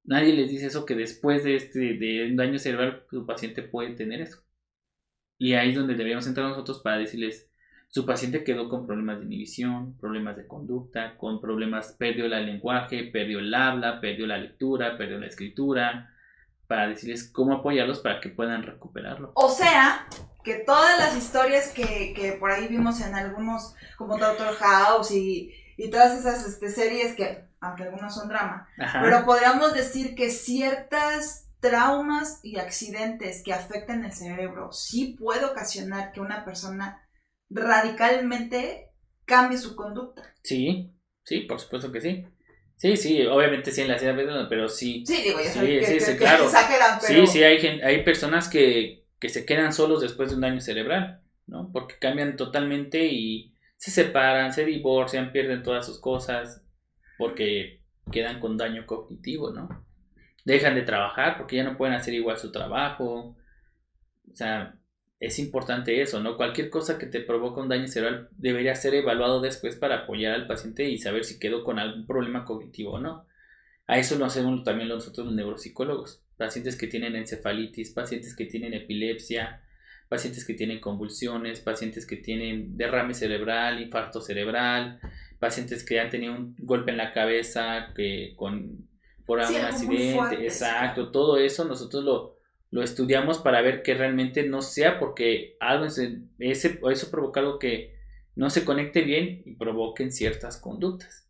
Nadie les dice eso, que después de un daño cerebral su paciente puede tener eso. Y ahí es donde deberíamos entrar nosotros para decirles, su paciente quedó con problemas de inhibición, problemas de conducta, con problemas, perdió el lenguaje, perdió el habla, perdió la lectura, perdió la escritura, para decirles cómo apoyarlos para que puedan recuperarlo. O sea, que todas las historias que por ahí vimos en algunos, como Doctor House y todas esas series que, aunque algunas son drama, Ajá. Pero podríamos decir que ciertas traumas y accidentes que afectan el cerebro sí puede ocasionar que una persona radicalmente cambie su conducta. Sí, por supuesto que sí. Sí, obviamente sí en la ciudad, pero sí. Sí, digo, ya sí, claro. Exageran, pero... Sí, hay personas que se quedan solos después de un daño cerebral, ¿no? Porque cambian totalmente y se separan, se divorcian, pierden todas sus cosas, porque quedan con daño cognitivo, ¿no? Dejan de trabajar porque ya no pueden hacer igual su trabajo. O sea, es importante eso, ¿no? Cualquier cosa que te provoca un daño cerebral debería ser evaluado después para apoyar al paciente y saber si quedó con algún problema cognitivo o no. A eso lo hacemos también nosotros los neuropsicólogos. Pacientes que tienen encefalitis, pacientes que tienen epilepsia, pacientes que tienen convulsiones, pacientes que tienen derrame cerebral, infarto cerebral, pacientes que han tenido un golpe en la cabeza por un accidente, fuerte, exacto, todo eso nosotros lo estudiamos para ver que realmente no sea porque eso provoca algo que no se conecte bien y provoquen ciertas conductas.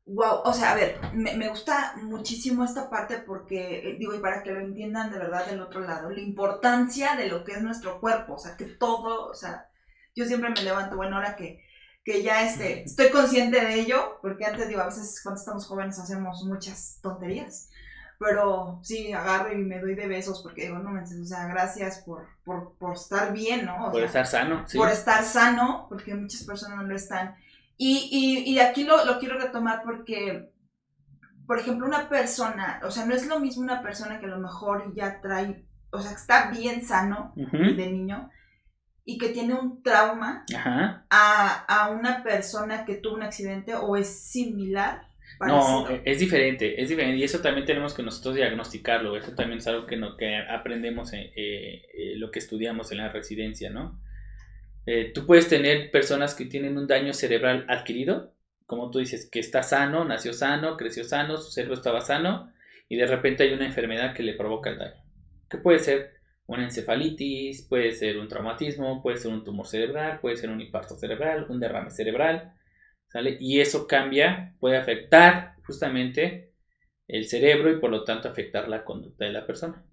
Wow, o sea, a ver, me gusta muchísimo esta parte porque, digo, y para que lo entiendan de verdad del otro lado, la importancia de lo que es nuestro cuerpo, o sea, que todo, o sea, yo siempre me levanto, bueno, ahora que ya estoy consciente de ello, porque antes, digo, a veces cuando estamos jóvenes hacemos muchas tonterías, pero sí, agarro y me doy de besos porque digo, no manches, o sea, gracias por estar bien, ¿no? Por estar sano, sí. Por estar sano, porque muchas personas no lo están. Y aquí lo quiero retomar porque, por ejemplo, una persona, o sea, no es lo mismo una persona que a lo mejor ya trae, o sea, que está bien sano de niño y que tiene un trauma a una persona que tuvo un accidente o es similar. Parecido. No, es diferente y eso también tenemos que nosotros diagnosticarlo, eso también es algo que aprendemos lo que estudiamos en la residencia, ¿no? Tú puedes tener personas que tienen un daño cerebral adquirido, como tú dices, que está sano, nació sano, creció sano, su cerebro estaba sano y de repente hay una enfermedad que le provoca el daño, que puede ser una encefalitis, puede ser un traumatismo, puede ser un tumor cerebral, puede ser un infarto cerebral, un derrame cerebral, ¿sale? Y eso puede afectar justamente el cerebro y por lo tanto afectar la conducta de la persona.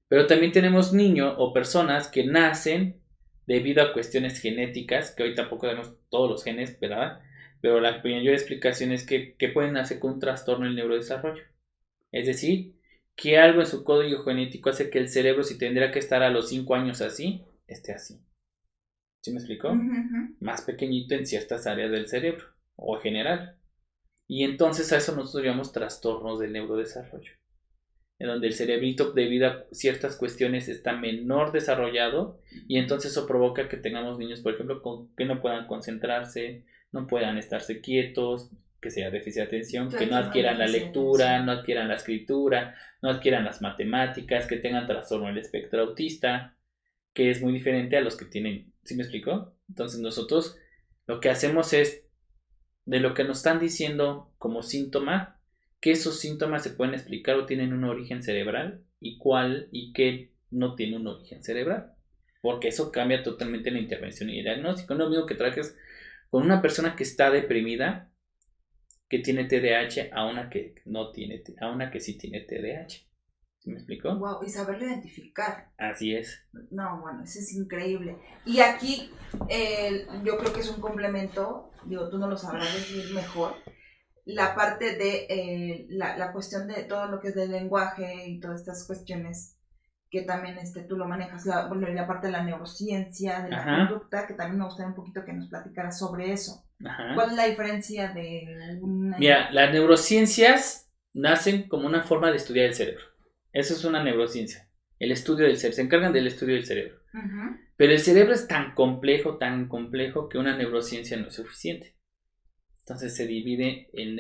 Pero también tenemos niños o personas que nacen debido a cuestiones genéticas, que hoy tampoco tenemos todos los genes, ¿verdad? Pero la mayor explicación es que pueden nacer con un trastorno del neurodesarrollo. Es decir, que algo en su código genético hace que el cerebro, si tendría que estar a los 5 años así, esté así. ¿Sí me explicó? Uh-huh. Más pequeñito en ciertas áreas del cerebro, o general. Y entonces a eso nosotros llamamos trastornos del neurodesarrollo, en donde el cerebrito debido a ciertas cuestiones está menor desarrollado y entonces eso provoca que tengamos niños, por ejemplo, que no puedan concentrarse, no puedan estarse quietos, que sea déficit de atención, Yo que no tengo adquieran la déficit de lectura, atención. no adquieran la escritura, no adquieran las matemáticas, que tengan trastorno del espectro autista, que es muy diferente a los que tienen, ¿sí me explico? Entonces nosotros lo que hacemos es, de lo que nos están diciendo como síntoma, que esos síntomas se pueden explicar o tienen un origen cerebral y cuál y qué no tiene un origen cerebral. Porque eso cambia totalmente la intervención y el diagnóstico. No es lo mismo que trajes con una persona que está deprimida, que tiene TDAH, a una que no tiene, a una que sí tiene TDAH. ¿Sí me explico? Wow, y saberlo identificar. Así es. No, bueno, eso es increíble. Y aquí yo creo que es un complemento, digo, tú no lo sabrás decir mejor, la parte de la cuestión de todo lo que es del lenguaje y todas estas cuestiones que también tú lo manejas, bueno, y la parte de la neurociencia, de la conducta, que también me gustaría un poquito que nos platicaras sobre eso. Ajá. ¿Cuál es la diferencia de una... Mira, las neurociencias nacen como una forma de estudiar el cerebro. Eso es una neurociencia. El estudio del cerebro. Se encargan del estudio del cerebro. Uh-huh. Pero el cerebro es tan complejo que una neurociencia no es suficiente. Entonces se divide en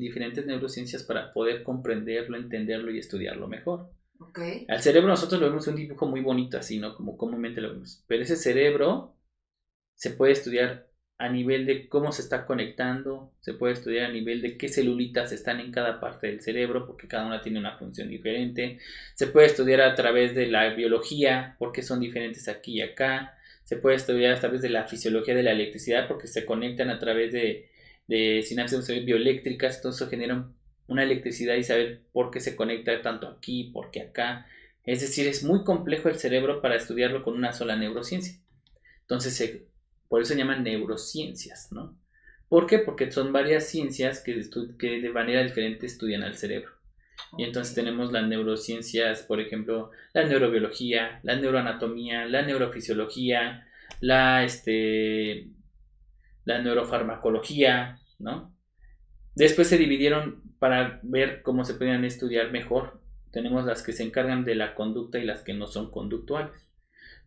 diferentes neurociencias para poder comprenderlo, entenderlo y estudiarlo mejor. Okay. Al cerebro nosotros lo vemos un dibujo muy bonito así, ¿no? Como comúnmente lo vemos. Pero ese cerebro se puede estudiar a nivel de cómo se está conectando, se puede estudiar a nivel de qué celulitas están en cada parte del cerebro, porque cada una tiene una función diferente. Se puede estudiar a través de la biología, porque son diferentes aquí y acá. Se puede estudiar a través de la fisiología de la electricidad, porque se conectan a través de sinapsis bioeléctricas, entonces eso genera una electricidad y saber por qué se conecta tanto aquí, por qué acá. Es decir, es muy complejo el cerebro para estudiarlo con una sola neurociencia. Entonces, por eso se llaman neurociencias, ¿no? ¿Por qué? Porque son varias ciencias que de manera diferente estudian al cerebro. Y entonces tenemos las neurociencias, por ejemplo, la neurobiología, la neuroanatomía, la neurofisiología, la neurofarmacología, ¿no? Después se dividieron para ver cómo se podían estudiar mejor. Tenemos las que se encargan de la conducta y las que no son conductuales.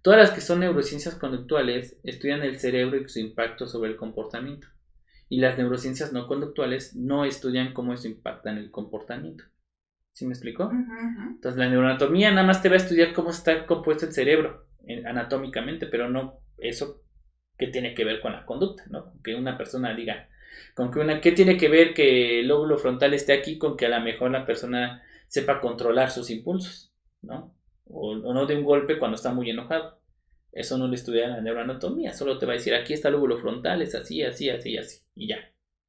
Todas las que son neurociencias conductuales estudian el cerebro y su impacto sobre el comportamiento. Y las neurociencias no conductuales no estudian cómo eso impacta en el comportamiento. ¿Sí me explico? Uh-huh. Entonces la neuroanatomía nada más te va a estudiar cómo está compuesto el cerebro anatómicamente, pero no eso que tiene que ver con la conducta, ¿no? Que una persona diga, ¿qué tiene que ver que el lóbulo frontal esté aquí con que a lo mejor la persona sepa controlar sus impulsos, ¿no? O no de un golpe cuando está muy enojado. Eso no lo estudia la neuroanatomía, solo te va a decir, aquí está el lóbulo frontal, es así, así, así, así, y ya.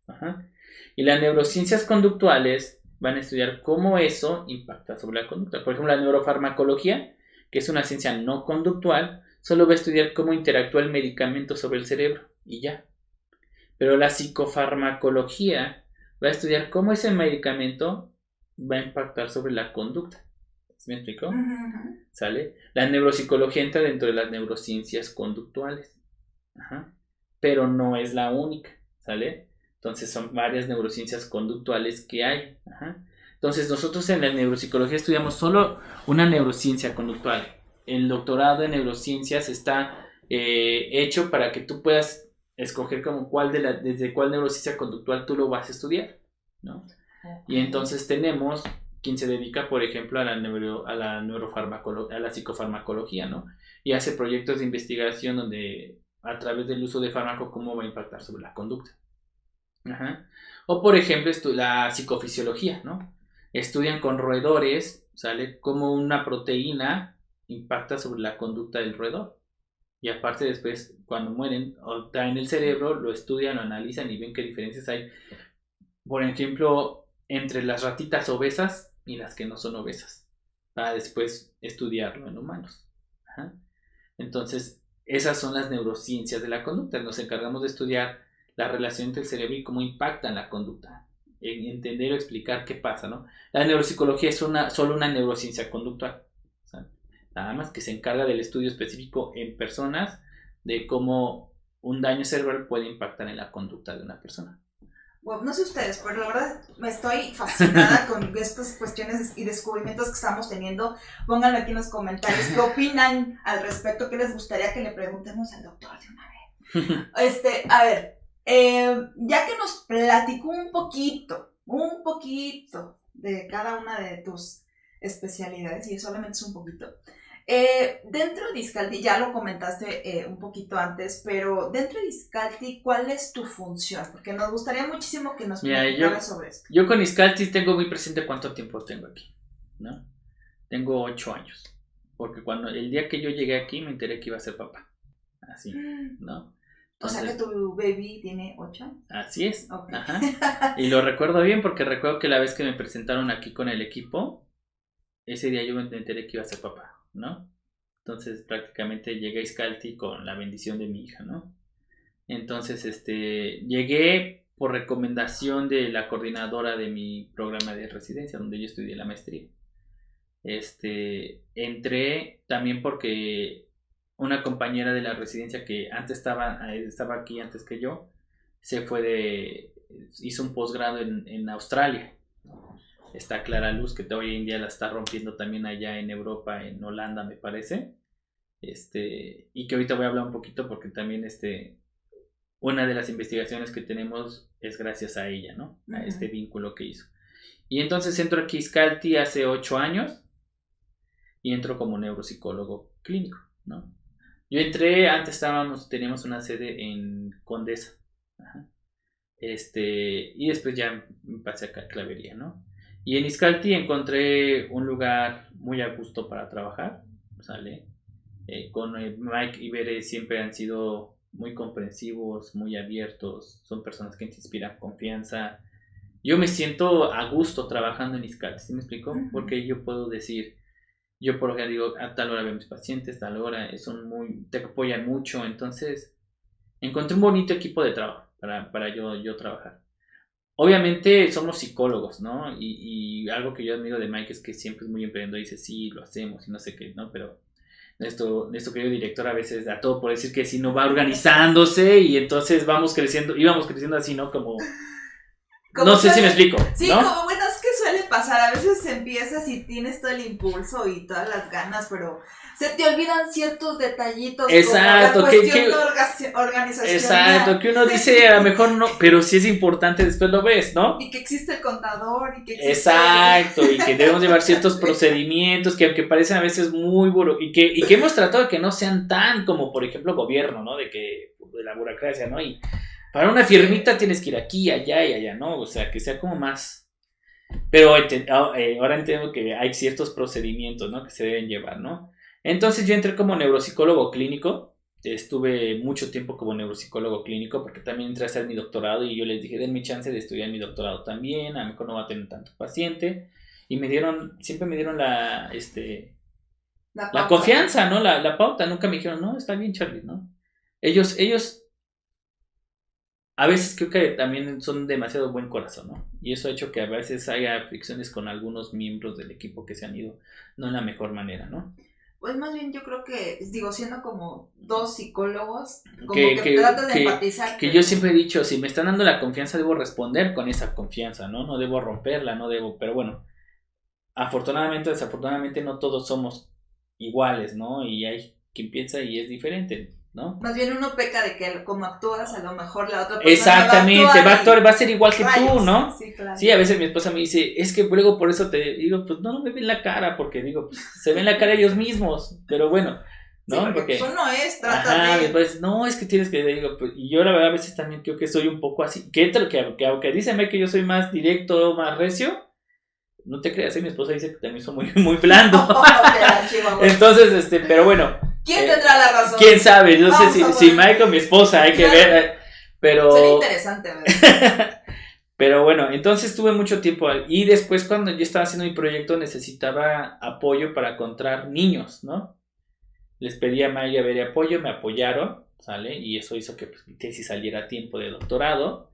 Ajá. Y las neurociencias conductuales van a estudiar cómo eso impacta sobre la conducta. Por ejemplo, la neurofarmacología, que es una ciencia no conductual, solo va a estudiar cómo interactúa el medicamento sobre el cerebro, y ya. Pero la psicofarmacología va a estudiar cómo ese medicamento va a impactar sobre la conducta. ¿Me explico? Uh-huh. ¿Sale? La neuropsicología entra dentro de las neurociencias conductuales. Ajá. Pero no es la única. ¿Sale? Entonces son varias neurociencias conductuales que hay. Ajá. Entonces nosotros en la neuropsicología estudiamos solo una neurociencia conductual. El doctorado en neurociencias está hecho para que tú puedas escoger como desde cuál neurociencia conductual tú lo vas a estudiar, ¿no? Okay. Y entonces tenemos quien se dedica, por ejemplo, a la psicofarmacología, ¿no? Y hace proyectos de investigación donde a través del uso de fármaco cómo va a impactar sobre la conducta. Ajá. O por ejemplo, la psicofisiología, ¿no? Estudian con roedores, ¿sale? Cómo una proteína impacta sobre la conducta del roedor. Y aparte después, cuando mueren o traen el cerebro, lo estudian, lo analizan y ven qué diferencias hay. Por ejemplo, entre las ratitas obesas y las que no son obesas. Para después estudiarlo en humanos. Ajá. Entonces, esas son las neurociencias de la conducta. Nos encargamos de estudiar la relación entre el cerebro y cómo impacta en la conducta. En entender o explicar qué pasa, ¿no? La neuropsicología es solo una neurociencia conductual. Nada más que se encarga del estudio específico en personas de cómo un daño cerebral puede impactar en la conducta de una persona. Bueno, no sé ustedes, pero la verdad me estoy fascinada con estas cuestiones y descubrimientos que estamos teniendo. Pónganlo aquí en los comentarios. ¿Qué opinan al respecto? ¿Qué les gustaría que le preguntemos al doctor de una vez? A ver, Ya que nos platicó un poquito de cada una de tus especialidades, y solamente es un poquito, dentro de Iscalti, ya lo comentaste un poquito antes, pero dentro de Iscalti, ¿cuál es tu función? Porque nos gustaría muchísimo que nos platicaras sobre esto. Yo con Iscalti tengo muy presente cuánto tiempo tengo aquí, ¿no? Tengo 8 años, porque el día que yo llegué aquí me enteré que iba a ser papá, así, ¿no? Entonces, o sea que tu baby tiene 8 años. Así es, okay. Ajá. Y lo recuerdo bien porque recuerdo que la vez que me presentaron aquí con el equipo, ese día yo me enteré que iba a ser papá, ¿no? Entonces prácticamente llegué a Iscalti con la bendición de mi hija, ¿no? Entonces llegué por recomendación de la coordinadora de mi programa de residencia donde yo estudié la maestría. Entré también porque una compañera de la residencia que antes estaba aquí antes que yo, hizo un posgrado en Australia. Está Clara Luz, que hoy en día la está rompiendo también allá en Europa, en Holanda me parece. Y que ahorita voy a hablar un poquito porque también una de las investigaciones que tenemos es gracias a ella, ¿no? A este vínculo que hizo. Y entonces entro aquí a Iscalti hace 8 años y entro como neuropsicólogo clínico, ¿no? Yo entré, antes teníamos una sede en Condesa. Ajá. Y después ya me pasé acá a Clavería, ¿no? Y en Iscalti encontré un lugar muy a gusto para trabajar, ¿sale? Con Mike y Bere siempre han sido muy comprensivos, muy abiertos, son personas que te inspiran confianza. Yo me siento a gusto trabajando en Iscalti, ¿sí me explico? Porque yo puedo decir, yo por ejemplo digo, a tal hora veo a mis pacientes, a tal hora, te apoyan mucho, entonces encontré un bonito equipo de trabajo para yo trabajar. Obviamente somos psicólogos, ¿no? Y algo que yo admiro de Mike es que siempre es muy emprendedor y dice, sí, lo hacemos y no sé qué, ¿no? Pero nuestro querido director a veces da todo por decir que si no va organizándose y entonces íbamos creciendo así, ¿no? Como no sé si me explico. Sí, ¿no? como bueno, es que suele pasar, a veces empiezas y tienes todo el impulso y todas las ganas, pero se te olvidan ciertos detallitos. Exacto, como la cuestión organizacional. Exacto, que uno dice a lo mejor no, pero si es importante después lo ves, ¿no? Y que existe el contador y que existe exacto, y que debemos llevar ciertos procedimientos que aunque parecen a veces muy y que hemos tratado de que no sean tan como por ejemplo gobierno, ¿no? De la burocracia, ¿no? Y para una firmita tienes que ir aquí, allá y allá, ¿no? O sea, que sea como más. Pero ahora entiendo que hay ciertos procedimientos, ¿no? Que se deben llevar, ¿no? Entonces yo entré como neuropsicólogo clínico. Estuve mucho tiempo como neuropsicólogo clínico porque también entré a hacer mi doctorado y yo les dije, denme chance de estudiar mi doctorado también, a lo mejor no va a tener tanto paciente. Y siempre me dieron la confianza, ¿no? La pauta, nunca me dijeron, no, está bien, Charlie, ¿no? Ellos a veces creo que también son demasiado buen corazón, ¿no? Y eso ha hecho que a veces haya fricciones con algunos miembros del equipo que se han ido no en la mejor manera, ¿no? Pues más bien yo creo que, siendo como dos psicólogos, como que tratas de empatizar. Que yo siempre he dicho, si me están dando la confianza, debo responder con esa confianza, ¿no? No debo romperla, pero bueno, afortunadamente o desafortunadamente no todos somos iguales, ¿no? Y hay quien piensa y es diferente, ¿no? Más bien uno peca de que como actúas, a lo mejor la otra persona exactamente, va a ser igual que tú, ¿no? Sí, claro. Sí, a veces mi esposa me dice, es que luego por eso te digo, pues no me ven la cara, porque digo, pues, se ven la cara ellos mismos, pero bueno, ¿no? Sí, porque eso no es, después, no, es que tienes que, digo, pues, y yo la verdad a veces también creo que soy un poco así, que aunque dicen que yo soy más directo, más recio, no te creas, mi esposa dice que también soy muy, muy blando. Entonces, pero bueno. ¿Quién tendrá la razón? ¿Quién sabe? Yo no sé si Mike o mi esposa, hay que ver, pero... Sería interesante, ¿verdad? Pero bueno, entonces tuve mucho tiempo y después cuando yo estaba haciendo mi proyecto necesitaba apoyo para encontrar niños, ¿no? Les pedí a Mike y a Bere apoyo, me apoyaron, ¿sale? Y eso hizo que pues, mi tesis saliera a tiempo de doctorado.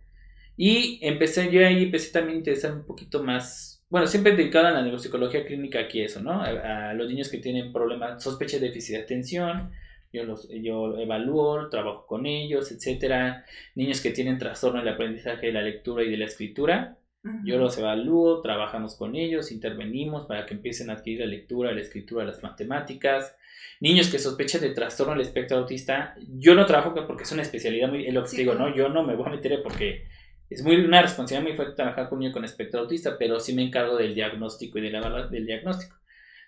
Y empecé también a interesarme un poquito más, bueno, siempre dedicado a la neuropsicología clínica aquí eso, ¿no? A los niños que tienen problemas, sospecha de déficit de atención, yo evalúo, trabajo con ellos, etcétera. Niños que tienen trastorno en el aprendizaje de la lectura y de la escritura, yo los evalúo, trabajamos con ellos, intervenimos para que empiecen a adquirir la lectura, la escritura, las matemáticas. Niños que sospechan de trastorno del espectro autista, yo no trabajo porque es una especialidad muy, es lo que te Sí, digo, claro. ¿no? Yo no me voy a meter porque es una responsabilidad muy fuerte trabajar con un niño con espectro autista, pero sí me encargo del diagnóstico y del diagnóstico.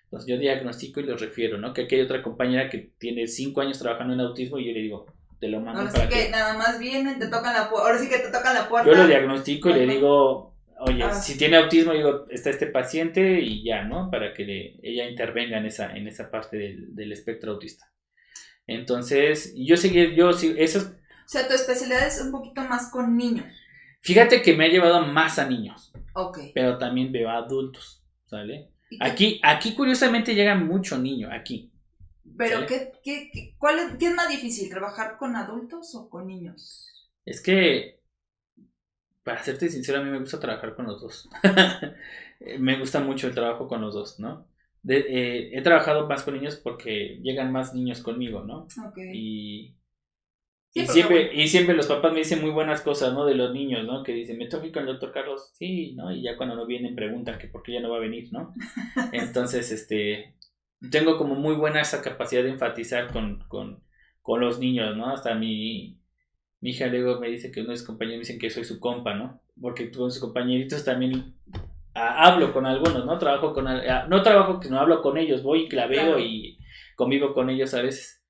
Entonces yo diagnostico y los refiero, ¿no? Que aquí hay otra compañera que tiene 5 años trabajando en autismo y yo le digo, te lo mando Ahora sí para que que... nada más vienen, te tocan la puerta. Ahora sí que te tocan la puerta. Yo lo diagnostico y le Bueno, digo, oye, ah, si tiene autismo, digo, está este paciente y ya, ¿no? Para que ella intervenga en esa parte del espectro autista. Entonces, yo sí, eso es, o sea, tu especialidad es un poquito más con niños. fíjate que me ha llevado más a niños, Ok. pero también veo a adultos, ¿sale? ¿Y qué, Aquí curiosamente llega mucho niño, aquí, pero ¿sale? qué es más difícil, trabajar con adultos o con niños? Es que, para serte sincero, a mí me gusta trabajar con los dos. Me gusta mucho el trabajo con los dos, ¿no? He trabajado más con niños porque llegan más niños conmigo, ¿no? Ok. Y, Sí, y porque bueno. siempre, y siempre los papás me dicen muy buenas cosas, ¿no? De los niños, ¿no? Que dicen, me toca ir con el doctor Carlos, sí, ¿no? Y ya cuando no vienen preguntan que por qué ya no va a venir, ¿no? Entonces, tengo como muy buena esa capacidad de enfatizar con los niños, ¿no? Hasta mi hija luego me dice que unos compañeros me dicen que soy su compa, ¿no? Porque con sus compañeritos también hablo con algunos, ¿no? No trabajo, que no hablo con ellos, voy y Sí, claveo claro. y convivo con ellos a veces.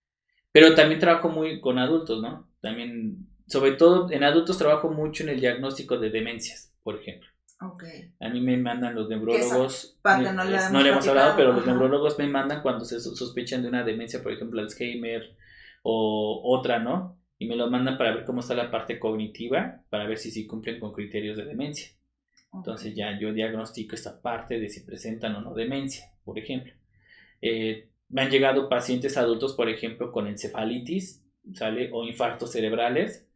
Pero también trabajo muy con adultos, ¿no? También, sobre todo en adultos trabajo mucho en el diagnóstico de demencias, por ejemplo. Ok. A mí me mandan los Que esa neurólogos, parte no la no hemos le hemos hablado, platicado. pero los Ajá. neurólogos me mandan cuando se sospechan de una demencia, por ejemplo, Alzheimer o otra, ¿no? Y me lo mandan para ver cómo está la parte cognitiva, para ver si sí cumplen con criterios de demencia. Ok. Entonces ya yo diagnostico esta parte de si presentan o no demencia, por ejemplo. Me han llegado pacientes adultos, por ejemplo, con encefalitis, ¿sale? O infartos cerebrales,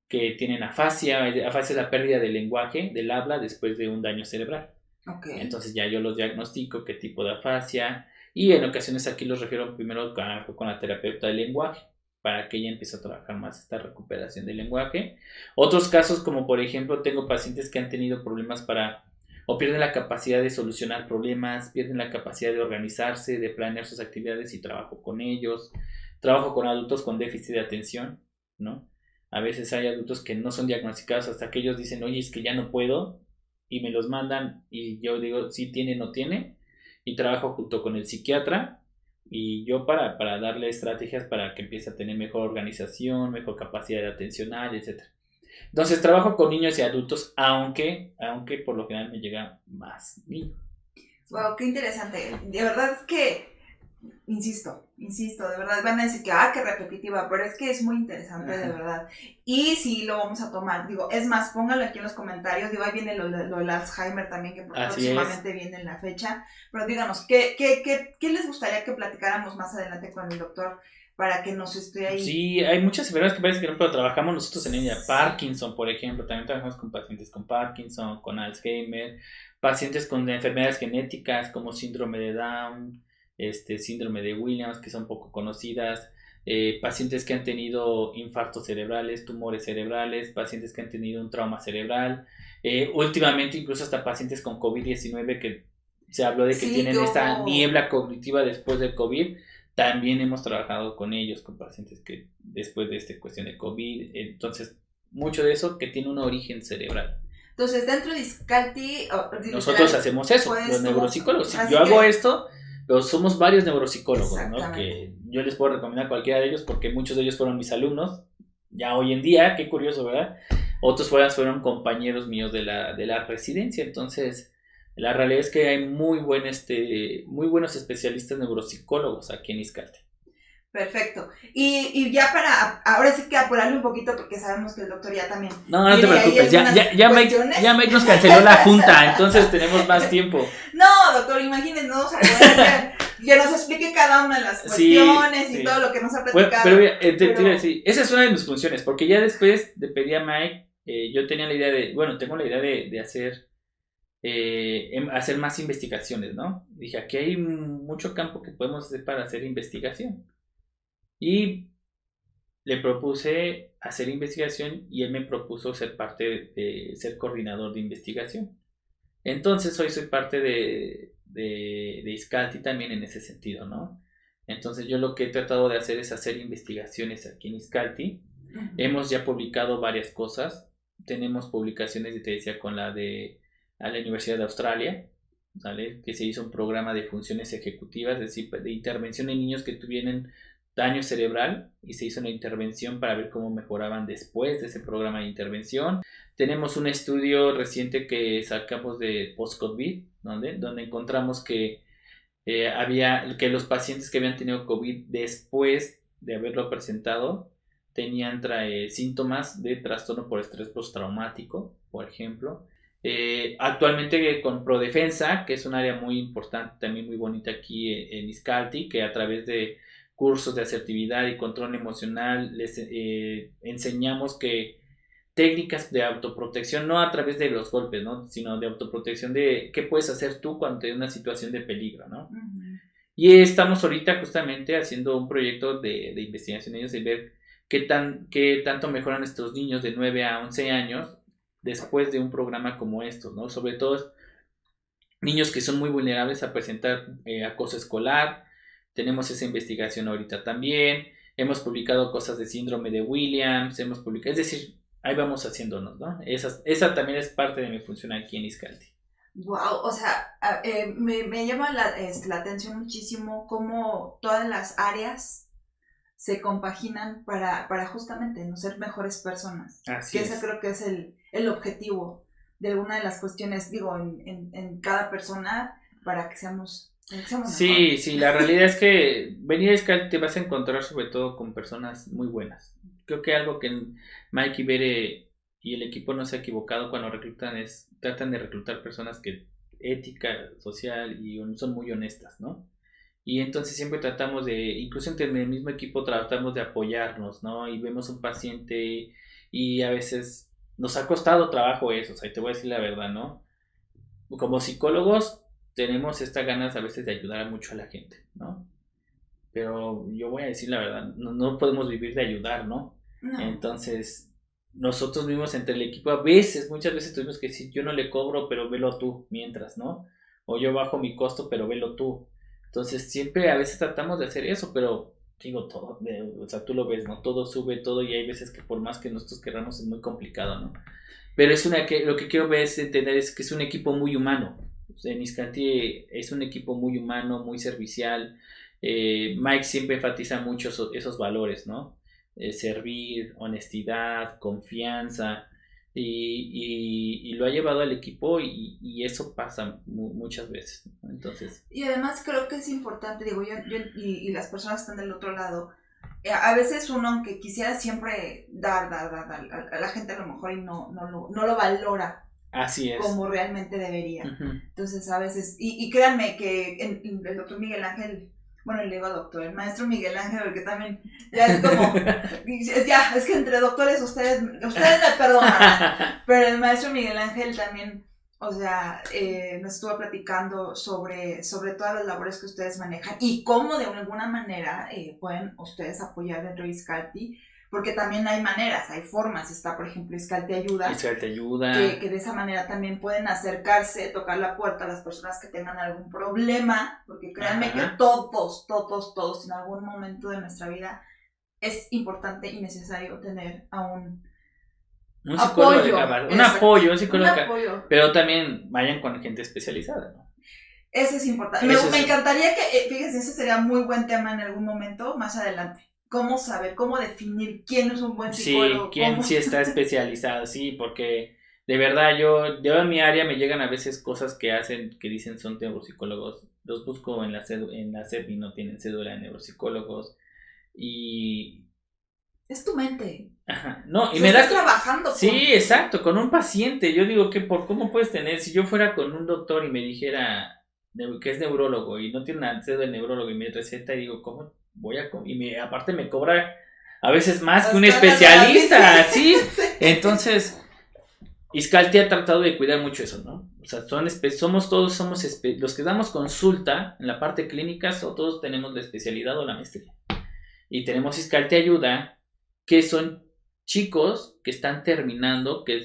que tienen afasia. Afasia es la pérdida del lenguaje, del habla, después de un daño cerebral. Ok. Entonces ya yo los diagnostico qué tipo de afasia y en ocasiones aquí los refiero primero con la terapeuta del lenguaje para que ella empiece a trabajar más esta recuperación del lenguaje. Otros casos como por ejemplo tengo pacientes que han tenido problemas o pierden la capacidad de solucionar problemas, pierden la capacidad de organizarse, de planear sus actividades y trabajo con ellos. Trabajo con adultos con déficit de atención, ¿no? A veces hay adultos que no son diagnosticados hasta que ellos dicen, oye, es que ya no puedo, y me los mandan y yo digo si tiene o no tiene, y trabajo junto con el psiquiatra y yo para darle estrategias para que empiece a tener mejor organización, mejor capacidad de atencional, etcétera. Entonces trabajo con niños y adultos, aunque por lo general me llega más niños. Wow, qué interesante. De verdad es que, insisto, de verdad van a decir que, qué repetitiva, pero es que es muy interesante, de verdad. Y sí, lo vamos a tomar. Digo, es más, póngalo aquí en los comentarios. Digo, ahí viene lo del Alzheimer también, que Así es. próximamente viene en la fecha. Pero díganos, ¿qué les gustaría que platicáramos más adelante con el doctor para que nos esté ahí? Sí, hay muchas enfermedades que parece que no, pero trabajamos nosotros en ella. Sí. Parkinson, por ejemplo, también trabajamos con pacientes con Parkinson, con Alzheimer, pacientes con enfermedades genéticas como síndrome de Down, síndrome de Williams, que son poco conocidas, pacientes que han tenido infartos cerebrales, tumores cerebrales, pacientes que han tenido un trauma cerebral, últimamente incluso hasta pacientes con COVID-19 que se habló de que Sí, que tienen esta hubo. niebla cognitiva después del COVID. También hemos trabajado con ellos, con pacientes que después de esta cuestión de COVID, entonces mucho de eso que tiene un origen cerebral. Entonces, dentro de Iscalti, Nosotros literal, hacemos eso, los pues tú, neuropsicólogos. Si así yo hago que, esto, pero somos varios neuropsicólogos, ¿no? exactamente. Que yo les puedo recomendar a cualquiera de ellos porque muchos de ellos fueron mis alumnos, ya hoy en día, qué curioso, ¿verdad? Otros fueron compañeros míos de la residencia, entonces la realidad es que hay muy buenos especialistas neuropsicólogos aquí en Izcalti. Perfecto. Y ya ahora sí que apurarle un poquito porque sabemos que el doctor ya también No, no te tiene ahí preocupes, algunas cuestiones. Mike nos canceló la junta, entonces tenemos más tiempo. No, doctor, imagínense, no vamos a poder que nos explique cada una de las cuestiones Sí, y sí. todo lo que nos ha Bueno, platicado. pero mira, te iba a decir, esa es una de mis funciones, porque ya después de pedir a Mike, yo tenía la idea tengo la idea de hacer más investigaciones, ¿no? Dije, aquí hay mucho campo que podemos hacer para hacer investigación. Y le propuse hacer investigación y él me propuso ser parte ser coordinador de investigación. Entonces hoy soy parte de Iscalti también en ese sentido, ¿no? Entonces yo lo que he tratado de hacer es hacer investigaciones aquí en Izcalti. Hemos ya publicado varias cosas. Tenemos publicaciones, y te decía, con la de a la Universidad de Australia, ¿vale? Que se hizo un programa de funciones ejecutivas, es decir, de intervención en niños que tuvieran daño cerebral, y se hizo una intervención para ver cómo mejoraban después de ese programa de intervención. Tenemos un estudio reciente que sacamos de post-COVID, donde encontramos que había que los pacientes que habían tenido COVID después de haberlo presentado tenían síntomas de trastorno por estrés postraumático, por ejemplo. Actualmente con Prodefensa, que es un área muy importante, también muy bonita aquí en Izcalti, que a través de cursos de asertividad y control emocional les enseñamos que técnicas de autoprotección, no a través de los golpes, ¿no? Sino de autoprotección, de qué puedes hacer tú cuando hay una situación de peligro, ¿no? Uh-huh. Y estamos ahorita justamente haciendo un proyecto de investigación en ellos, de ver qué tanto mejoran estos niños de 9 a 11 años después de un programa como estos, ¿no? Sobre todo niños que son muy vulnerables a presentar acoso escolar. Tenemos esa investigación ahorita también. Hemos publicado cosas de síndrome de Williams, es decir, ahí vamos haciéndonos, ¿no? Esa también es parte de mi función aquí en Izcalti. Wow, o sea, me llama la atención muchísimo cómo todas las áreas se compaginan para justamente no ser mejores personas. Así que es. Ese creo que es el objetivo de alguna de las cuestiones, digo, en cada persona, para que seamos sí, sí, la realidad es que venir a Izcalti te vas a encontrar sobre todo con personas muy buenas. Creo que algo que Mike Ibere y el equipo no se ha equivocado cuando tratan de reclutar personas que ética, social, y son muy honestas, ¿no? Y entonces siempre tratamos incluso entre el mismo equipo tratamos de apoyarnos, ¿no? Y vemos un paciente y a veces nos ha costado trabajo eso, o sea, te voy a decir la verdad, ¿no? Como psicólogos tenemos estas ganas a veces de ayudar mucho a la gente, ¿no? Pero yo voy a decir la verdad, no podemos vivir de ayudar, ¿no? Entonces, nosotros mismos entre el equipo muchas veces tuvimos que decir, yo no le cobro, pero velo tú mientras, ¿no? O yo bajo mi costo, pero velo tú. Entonces, siempre a veces tratamos de hacer eso, pero digo todo, o sea, tú lo ves, ¿no? Todo sube, todo, y hay veces que por más que nosotros queramos es muy complicado, ¿no? Pero lo que quiero ver es entender es que es un equipo muy humano. O sea, en Izcalti es un equipo muy humano, muy servicial. Mike siempre enfatiza mucho esos valores, ¿no? Servir, honestidad, confianza, y lo ha llevado al equipo, y eso pasa muchas veces, ¿no? Entonces, y además creo que es importante, digo, yo y las personas que están del otro lado, a veces uno, aunque quisiera siempre dar a la gente, a lo mejor y no lo valora. Así es. Como realmente debería. Uh-huh. Entonces, a veces, y créanme que el doctor Miguel Ángel, bueno, le digo doctor, el maestro Miguel Ángel, porque también ya es como, es que entre doctores ustedes me perdonan, pero el maestro Miguel Ángel también, o sea, nos estuvo platicando sobre todas las labores que ustedes manejan y cómo de alguna manera pueden ustedes apoyar dentro de Izcalti, porque también hay maneras, hay formas. Está, por ejemplo, Izcalti Ayuda. Izcalti Ayuda. Que de esa manera también pueden acercarse, tocar la puerta a las personas que tengan algún problema, porque créanme Ajá. que todos, en algún momento de nuestra vida es importante y necesario tener a un psicólogo un psicólogo. Pero también vayan con gente especializada, ¿no? Eso es importante. Me encantaría que, fíjense, ese sería muy buen tema en algún momento más adelante. ¿Cómo saber, cómo definir quién es un buen psicólogo? Sí, quién sí está especializado, sí, porque de verdad yo en mi área me llegan a veces cosas que dicen son neuropsicólogos. Los busco en la SEP y no tienen cédula de neuropsicólogos. Y es tu mente. Ajá. No, y me das trabajando. Sí, exacto, con un paciente. Yo digo que ¿cómo puedes tener? Si yo fuera con un doctor y me dijera que es neurólogo y no tiene una cédula de neurólogo y me receta, y digo, ¿cómo voy a aparte me cobra a veces más que un especialista? Sí. Entonces, Izcalti ha tratado de cuidar mucho eso, ¿no? O sea, somos los que damos consulta en la parte clínica, todos tenemos la especialidad o la maestría. Y tenemos Izcalti Ayuda, que son chicos que están terminando, que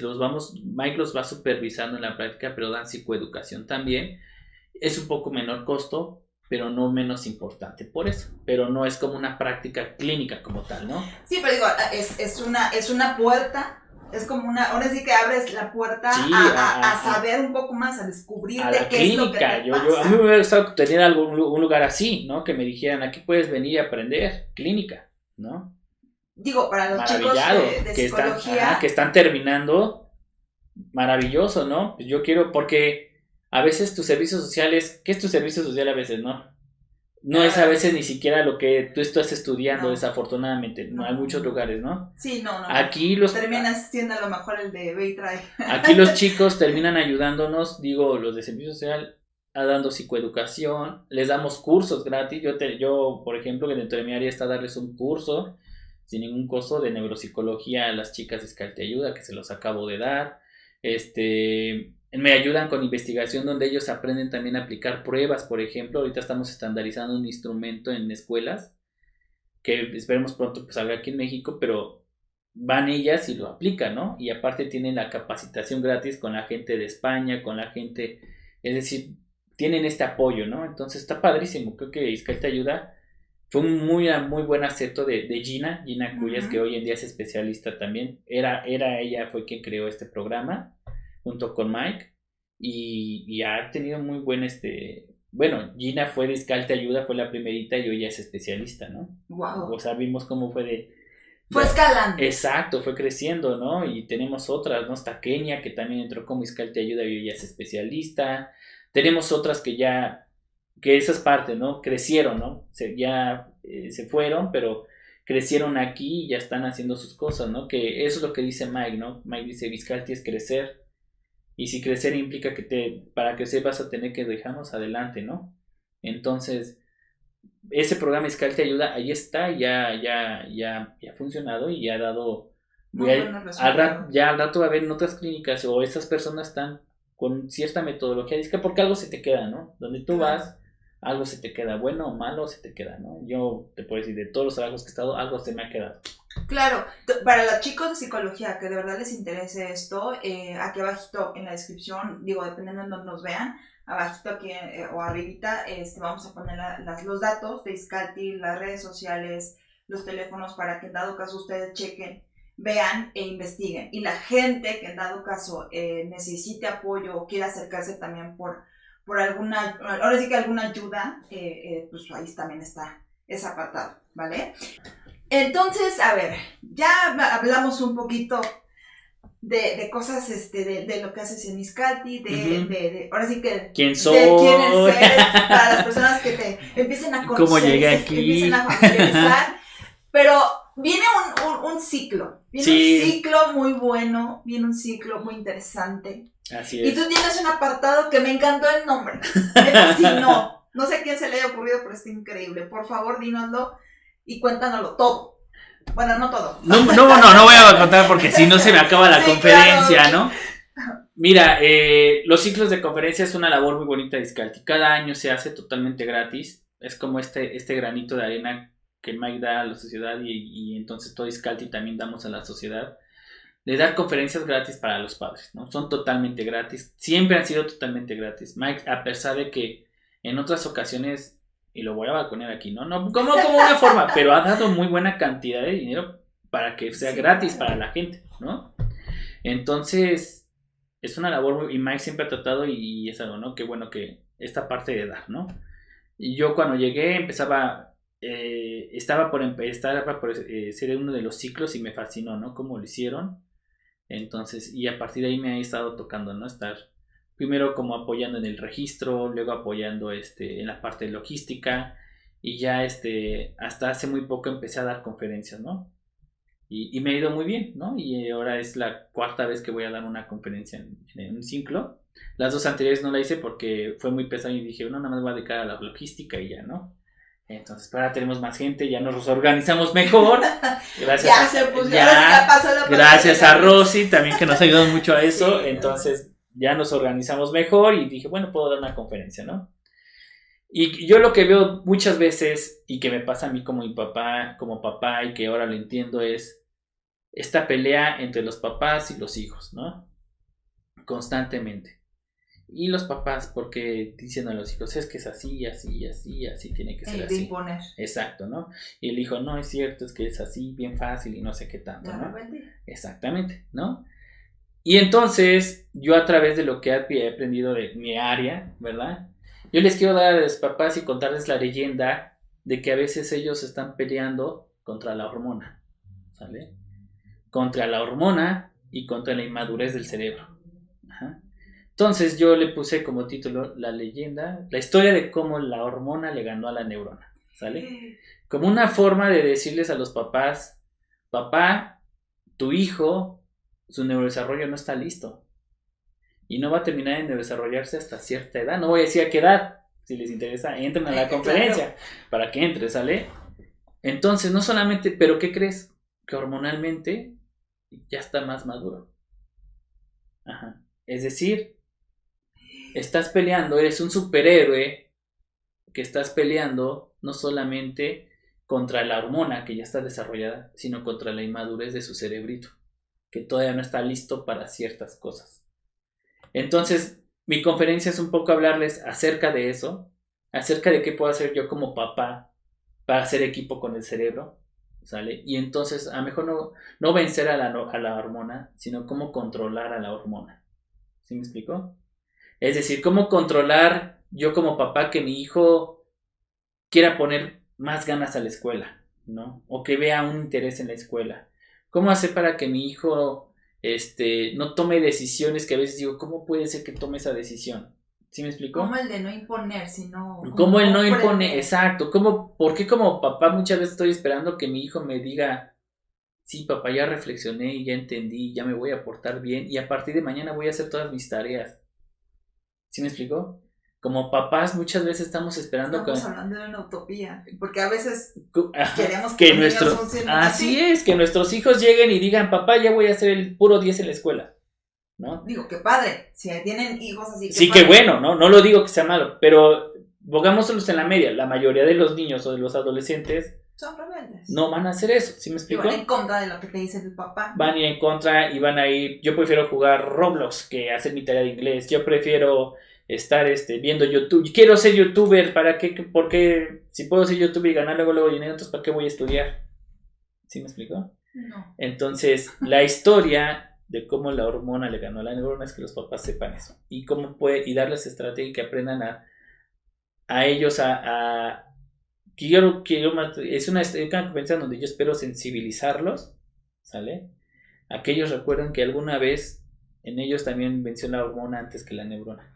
Mike los va supervisando en la práctica, pero dan psicoeducación también. Es un poco menor costo, pero no menos importante por eso, pero no es como una práctica clínica como tal, ¿no? Sí, pero digo, es una puerta, es como ahora sí que abres la puerta Sí, a saber un poco más, a descubrir a de la qué es lo que clínica. te pasa. A mí me hubiera gustado tener un lugar así, ¿no? Que me dijeran, aquí puedes venir y aprender clínica, ¿no? Digo, para los chicos Maravillado, de que psicología. que están terminando, maravilloso, ¿no? Pues yo quiero, porque a veces tu servicio social ¿qué es tu servicio social a veces, no? No es a veces ni siquiera lo que tú estás estudiando, No. desafortunadamente. No, hay muchos lugares, ¿no? Sí, no. Aquí terminas siendo a lo mejor el de ve y trae. Aquí los chicos terminan ayudándonos, digo, los de servicio social, dando psicoeducación, les damos cursos gratis. Yo por ejemplo, que dentro de mi área está darles un curso sin ningún costo de neuropsicología a las chicas de Scal Te Ayuda, que se los acabo de dar. Me ayudan con investigación donde ellos aprenden también a aplicar pruebas, por ejemplo. Ahorita estamos estandarizando un instrumento en escuelas que esperemos pronto pues salga aquí en México, pero van ellas y lo aplican, ¿no? Y aparte tienen la capacitación gratis con la gente de España, con la gente, es decir, tienen este apoyo, ¿no? Entonces está padrísimo. Creo que Scal Te Ayuda fue un muy buen acepto de Gina Cuyas, que hoy en día es especialista también. Ella fue quien creó este programa junto con Mike y ha tenido muy buen bueno, Gina fue de Scal Te Ayuda, fue la primerita y hoy ya es especialista, ¿no? Wow. O sea, vimos cómo fue fue escalando. Exacto, fue creciendo, ¿no? Y tenemos otras, ¿no? Está Kenia, que también entró como Scal Te Ayuda y hoy ya es especialista. Tenemos otras que esa es parte, ¿no? Crecieron, ¿no? Se fueron, pero crecieron aquí y ya están haciendo sus cosas, ¿no? Que eso es lo que dice Mike, ¿no? Mike dice, Viscalti es crecer, y si crecer implica que para crecer vas a tener que dejarnos adelante, ¿no? Entonces, ese programa Scal Te Ayuda, ahí está, ya ha funcionado y ya ha dado... Ya al rato va a haber en otras clínicas o estas personas están con cierta metodología, es que porque algo se te queda, ¿no? Donde tú vas, algo se te queda, bueno o malo se te queda, ¿no? Yo te puedo decir, de todos los trabajos que he estado, algo se me ha quedado. Claro, para los chicos de psicología que de verdad les interese esto, aquí abajito en la descripción, digo, dependiendo de donde nos vean, abajito aquí o arribita, vamos a poner los datos de Iscalti, las redes sociales, los teléfonos para que en dado caso ustedes chequen, vean e investiguen. Y la gente que en dado caso necesite apoyo o quiera acercarse también por alguna, ahora sí que alguna ayuda, pues ahí también está ese apartado, ¿vale? Entonces, a ver, ya hablamos un poquito de cosas, de lo que haces en Iscalti, ahora sí que... ¿Quién soy? De quién eres, para las personas que te empiecen a conocer. ¿Cómo llegué aquí? Empiecen a familiarizar. Pero viene un ciclo, viene un ciclo muy bueno, viene un ciclo muy interesante. Así es. Y tú tienes un apartado que me encantó el nombre, me fascinó. No sé a quién se le haya ocurrido, pero está increíble. Por favor, dínoslo y cuéntanoslo todo. Bueno, no todo. No voy a contar porque si no se me acaba la conferencia, claro. ¿No? Mira, los ciclos de conferencia es una labor muy bonita de Iscalti. Cada año se hace totalmente gratis. Es como este granito de arena que Mike da a la sociedad y entonces todo Iscalti también damos a la sociedad. De dar conferencias gratis para los padres, ¿no? Son totalmente gratis. Siempre han sido totalmente gratis. Mike, a pesar de que en otras ocasiones, y lo voy a balconear aquí, ¿no? Como una forma, pero ha dado muy buena cantidad de dinero para que sea gratis para la gente, ¿no? Entonces, es una labor y Mike siempre ha tratado y es algo, ¿no? Qué bueno que esta parte de dar, ¿no? Y yo cuando llegué estaba por ser uno de los ciclos y me fascinó, ¿no? Cómo lo hicieron. Entonces, y a partir de ahí me he estado tocando, ¿no? Estar primero como apoyando en el registro, luego apoyando en la parte de logística y ya hasta hace muy poco empecé a dar conferencias, ¿no? Y me ha ido muy bien, ¿no? Y ahora es la cuarta vez que voy a dar una conferencia en un ciclo. Las dos anteriores no la hice porque fue muy pesado y dije, no, nada más voy a dedicar a la logística y ya, ¿no? Entonces, ahora tenemos más gente, ya nos organizamos mejor. Gracias a Rosy también que nos ha ayudado mucho a eso. Sí, entonces, ya nos organizamos mejor y dije, bueno, puedo dar una conferencia, ¿no? Y yo lo que veo muchas veces y que me pasa a mí como papá y que ahora lo entiendo es esta pelea entre los papás y los hijos, ¿no? Constantemente. Y los papás, porque dicen a los hijos, es que es así, así, así, así, tiene que ser De así. imponer. Exacto, ¿no? Y el hijo, no, es cierto, es que es así, bien fácil y no sé qué tanto, ¿no? Exactamente, ¿no? Y entonces, yo a través de lo que he aprendido de mi área, ¿verdad? Yo les quiero dar a los papás y contarles la leyenda de que a veces ellos están peleando contra la hormona, ¿sale? Contra la hormona y contra la inmadurez del cerebro. Ajá. Entonces yo le puse como título la leyenda, la historia de cómo la hormona le ganó a la neurona, ¿sale? Como una forma de decirles a los papás, papá, tu hijo, su neurodesarrollo no está listo y no va a terminar de desarrollarse hasta cierta edad. No voy a decir a qué edad, si les interesa, entren a la conferencia para que entre, ¿sale? Entonces, no solamente, pero ¿qué crees? Que hormonalmente ya está más maduro. Ajá. Es decir, estás peleando, eres un superhéroe que estás peleando no solamente contra la hormona que ya está desarrollada, sino contra la inmadurez de su cerebrito, que todavía no está listo para ciertas cosas. Entonces, mi conferencia es un poco hablarles acerca de eso, acerca de qué puedo hacer yo como papá para hacer equipo con el cerebro, ¿sale? Y entonces, a lo mejor no vencer a la hormona, sino cómo controlar a la hormona. ¿Sí me explico? Es decir, cómo controlar yo como papá que mi hijo quiera poner más ganas a la escuela, ¿no? O que vea un interés en la escuela. ¿Cómo hacer para que mi hijo no tome decisiones que a veces digo, ¿cómo puede ser que tome esa decisión? ¿Sí me explico? Como el de no imponer, sino... ¿Cómo el no impone? Exacto. ¿Por qué como papá muchas veces estoy esperando que mi hijo me diga, sí, papá, ya reflexioné y ya entendí, ya me voy a portar bien y a partir de mañana voy a hacer todas mis tareas? ¿Sí me explico? Como papás muchas veces estamos esperando... Estamos hablando de una utopía, porque a veces queremos que nuestros... Así es, que nuestros hijos lleguen y digan, papá, ya voy a hacer el puro 10 en la escuela, ¿no? Digo, qué padre, si tienen hijos así... Sí, qué bueno, ¿no? No lo digo que sea malo, pero pongámoselos en la media, la mayoría de los niños o de los adolescentes... Son rebeldes. No van a hacer eso, ¿sí me explico? Y van en contra de lo que te dice el papá. Van a ir en contra y van a ir... Yo prefiero jugar Roblox que hacer mi tarea de inglés. Yo prefiero estar viendo YouTube. Quiero ser youtuber, ¿para qué? Porque si puedo ser youtuber y ganar luego dinero, entonces ¿para qué voy a estudiar? ¿Sí me explico? No. Entonces, la historia de cómo la hormona le ganó a la neurona es que los papás sepan eso. Y cómo y darles estrategia y que aprendan a ellos es una conferencia donde yo espero sensibilizarlos, ¿sale? A que ellos recuerden que alguna vez en ellos también venció la hormona antes que la neurona.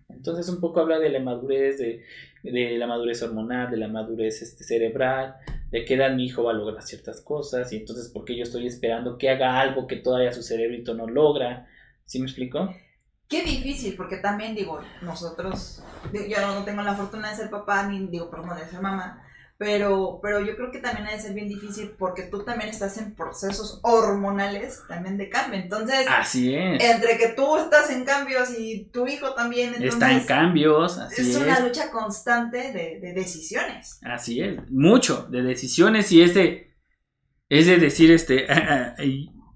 Entonces un poco habla de la madurez, de la madurez hormonal, de la madurez cerebral, de qué edad mi hijo va a lograr ciertas cosas y entonces por qué yo estoy esperando que haga algo que todavía su cerebrito no logra. ¿Sí me explico? Qué difícil, porque también digo, nosotros, yo no tengo la fortuna de ser papá, ni de ser mamá, pero yo creo que también ha de ser bien difícil porque tú también estás en procesos hormonales también de cambio, entonces... Así es. Entre que tú estás en cambios y tu hijo también, entonces... Está en cambios, así es. Es una lucha constante de decisiones. Así es, mucho de decisiones y es de decir,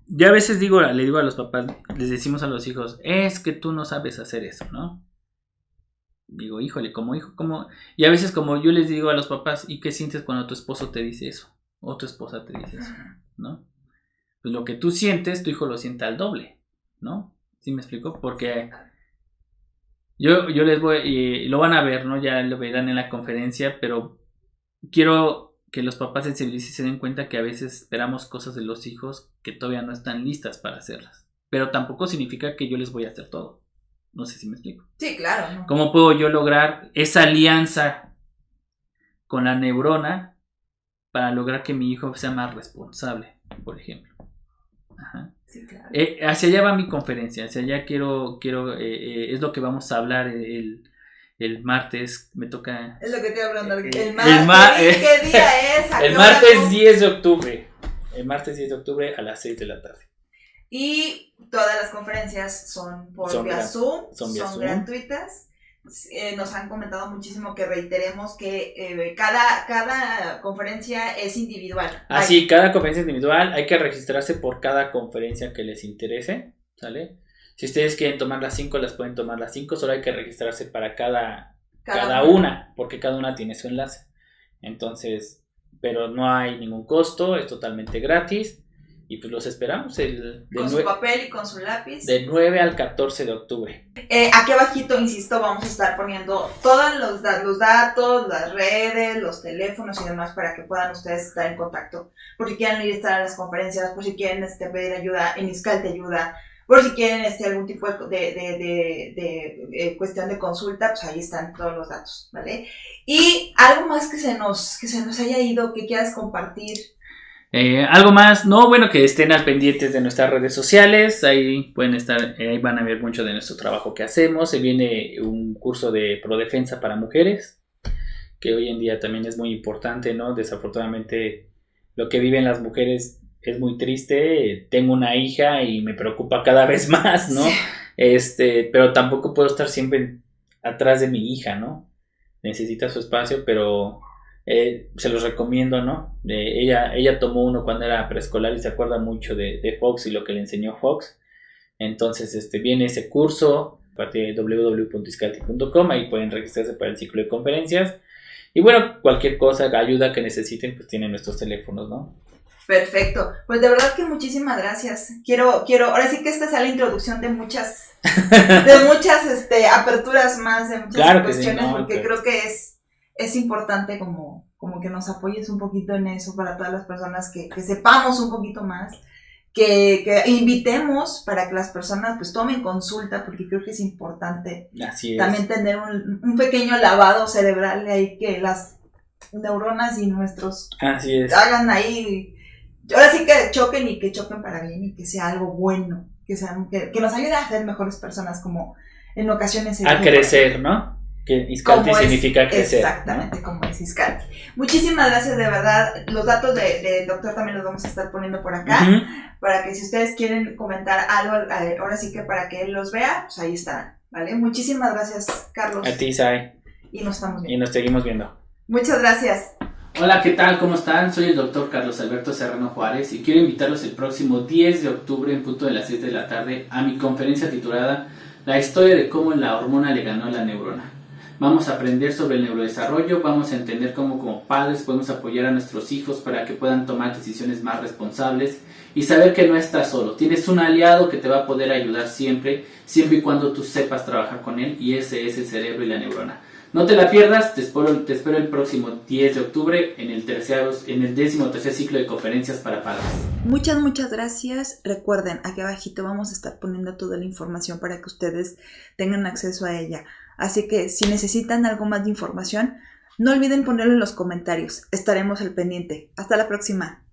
yo a veces le digo a los papás, les decimos a los hijos, es que tú no sabes hacer eso, ¿no? Digo, híjole, como hijo, ¿cómo? Y a veces como yo les digo a los papás, ¿y qué sientes cuando tu esposo te dice eso? O tu esposa te dice eso, ¿no? Pues lo que tú sientes, tu hijo lo siente al doble, ¿no? ¿Sí me explico? Porque yo les voy, y lo van a ver, ¿no? Ya lo verán en la conferencia, pero quiero que los papás sensibilicen y se den cuenta que a veces esperamos cosas de los hijos que todavía no están listas para hacerlas. Pero tampoco significa que yo les voy a hacer todo. No sé si me explico. Sí, claro. ¿No? ¿Cómo puedo yo lograr esa alianza con la neurona para lograr que mi hijo sea más responsable, por ejemplo? Ajá. Sí, claro. Hacia allá va mi conferencia, hacia allá quiero es lo que vamos a hablar el martes, me toca... Es lo que te iba a hablar. ¿Qué día es? El martes 10 de octubre. El martes 10 de octubre a las 6 de la tarde. Y todas las conferencias son vía Zoom, son gratuitas. Nos han comentado muchísimo que reiteremos que cada conferencia es individual. Sí, cada conferencia es individual. Hay que registrarse por cada conferencia que les interese, ¿sale? Si ustedes quieren tomar las 5, las pueden tomar las 5, solo hay que registrarse para cada Cada una, porque cada una tiene su enlace. Entonces, pero no hay ningún costo, es totalmente gratis. Y pues los esperamos con su papel y con su lápiz. De 9 al 14 de octubre. Aquí abajito, insisto, vamos a estar poniendo todos los datos, las redes, los teléfonos y demás para que puedan ustedes estar en contacto. Por si quieren ir a estar a las conferencias, por si quieren pedir ayuda, en ISCAL te ayuda. Por si quieren algún tipo de cuestión de consulta, pues ahí están todos los datos, ¿vale? Y algo más que se nos haya ido, que quieras compartir. Algo más, no, bueno, que estén al pendientes de nuestras redes sociales, ahí pueden estar, ahí van a ver mucho de nuestro trabajo que hacemos. Se viene un curso de prodefensa para mujeres, que hoy en día también es muy importante, ¿no? Desafortunadamente lo que viven las mujeres es muy triste. Tengo una hija y me preocupa cada vez más, ¿no? Pero tampoco puedo estar siempre atrás de mi hija, ¿no? Necesita su espacio, pero se los recomiendo, ¿no? Ella tomó uno cuando era preescolar y se acuerda mucho de Fox y lo que le enseñó Fox. Entonces viene ese curso a partir de www.iscalti.com, ahí pueden registrarse para el ciclo de conferencias. Y bueno, cualquier cosa, ayuda que necesiten, pues tienen nuestros teléfonos, ¿no? Perfecto, pues de verdad que muchísimas gracias. Quiero, ahora sí que esta sea la introducción de muchas aperturas más, de muchas cuestiones, sí, ¿no? Porque creo que es importante como que nos apoyes un poquito en eso para todas las personas que sepamos un poquito más, que invitemos para que las personas pues tomen consulta, porque creo que es importante. Así es. También tener un pequeño lavado cerebral ahí, que las neuronas y nuestros Así es. hagan ahí. Ahora sí que choquen y que choquen para bien y que sea algo bueno, que nos ayude a ser mejores personas, como en ocasiones a crecer, ¿no? Que ISCALTI significa crecer. Exactamente, ¿no? Como es ISCALTI. Muchísimas gracias, de verdad. Los datos del doctor también los vamos a estar poniendo por acá, para que si ustedes quieren comentar algo, ahora sí que para que él los vea, pues ahí están, ¿vale? Muchísimas gracias, Carlos. A ti, Sai. Y nos estamos viendo. Y nos seguimos viendo. Muchas gracias. Hola, ¿qué tal? ¿Cómo están? Soy el doctor Carlos Alberto Serrano Juárez y quiero invitarlos el próximo 10 de octubre en punto de las 7 de la tarde a mi conferencia titulada La historia de cómo la hormona le ganó a la neurona. Vamos a aprender sobre el neurodesarrollo, vamos a entender cómo como padres podemos apoyar a nuestros hijos para que puedan tomar decisiones más responsables y saber que no estás solo. Tienes un aliado que te va a poder ayudar siempre y cuando tú sepas trabajar con él, y ese es el cerebro y la neurona. No te la pierdas, te espero el próximo 10 de octubre en el 13º ciclo de conferencias para padres. Muchas gracias. Recuerden, aquí abajito vamos a estar poniendo toda la información para que ustedes tengan acceso a ella. Así que si necesitan algo más de información, no olviden ponerlo en los comentarios. Estaremos al pendiente. Hasta la próxima.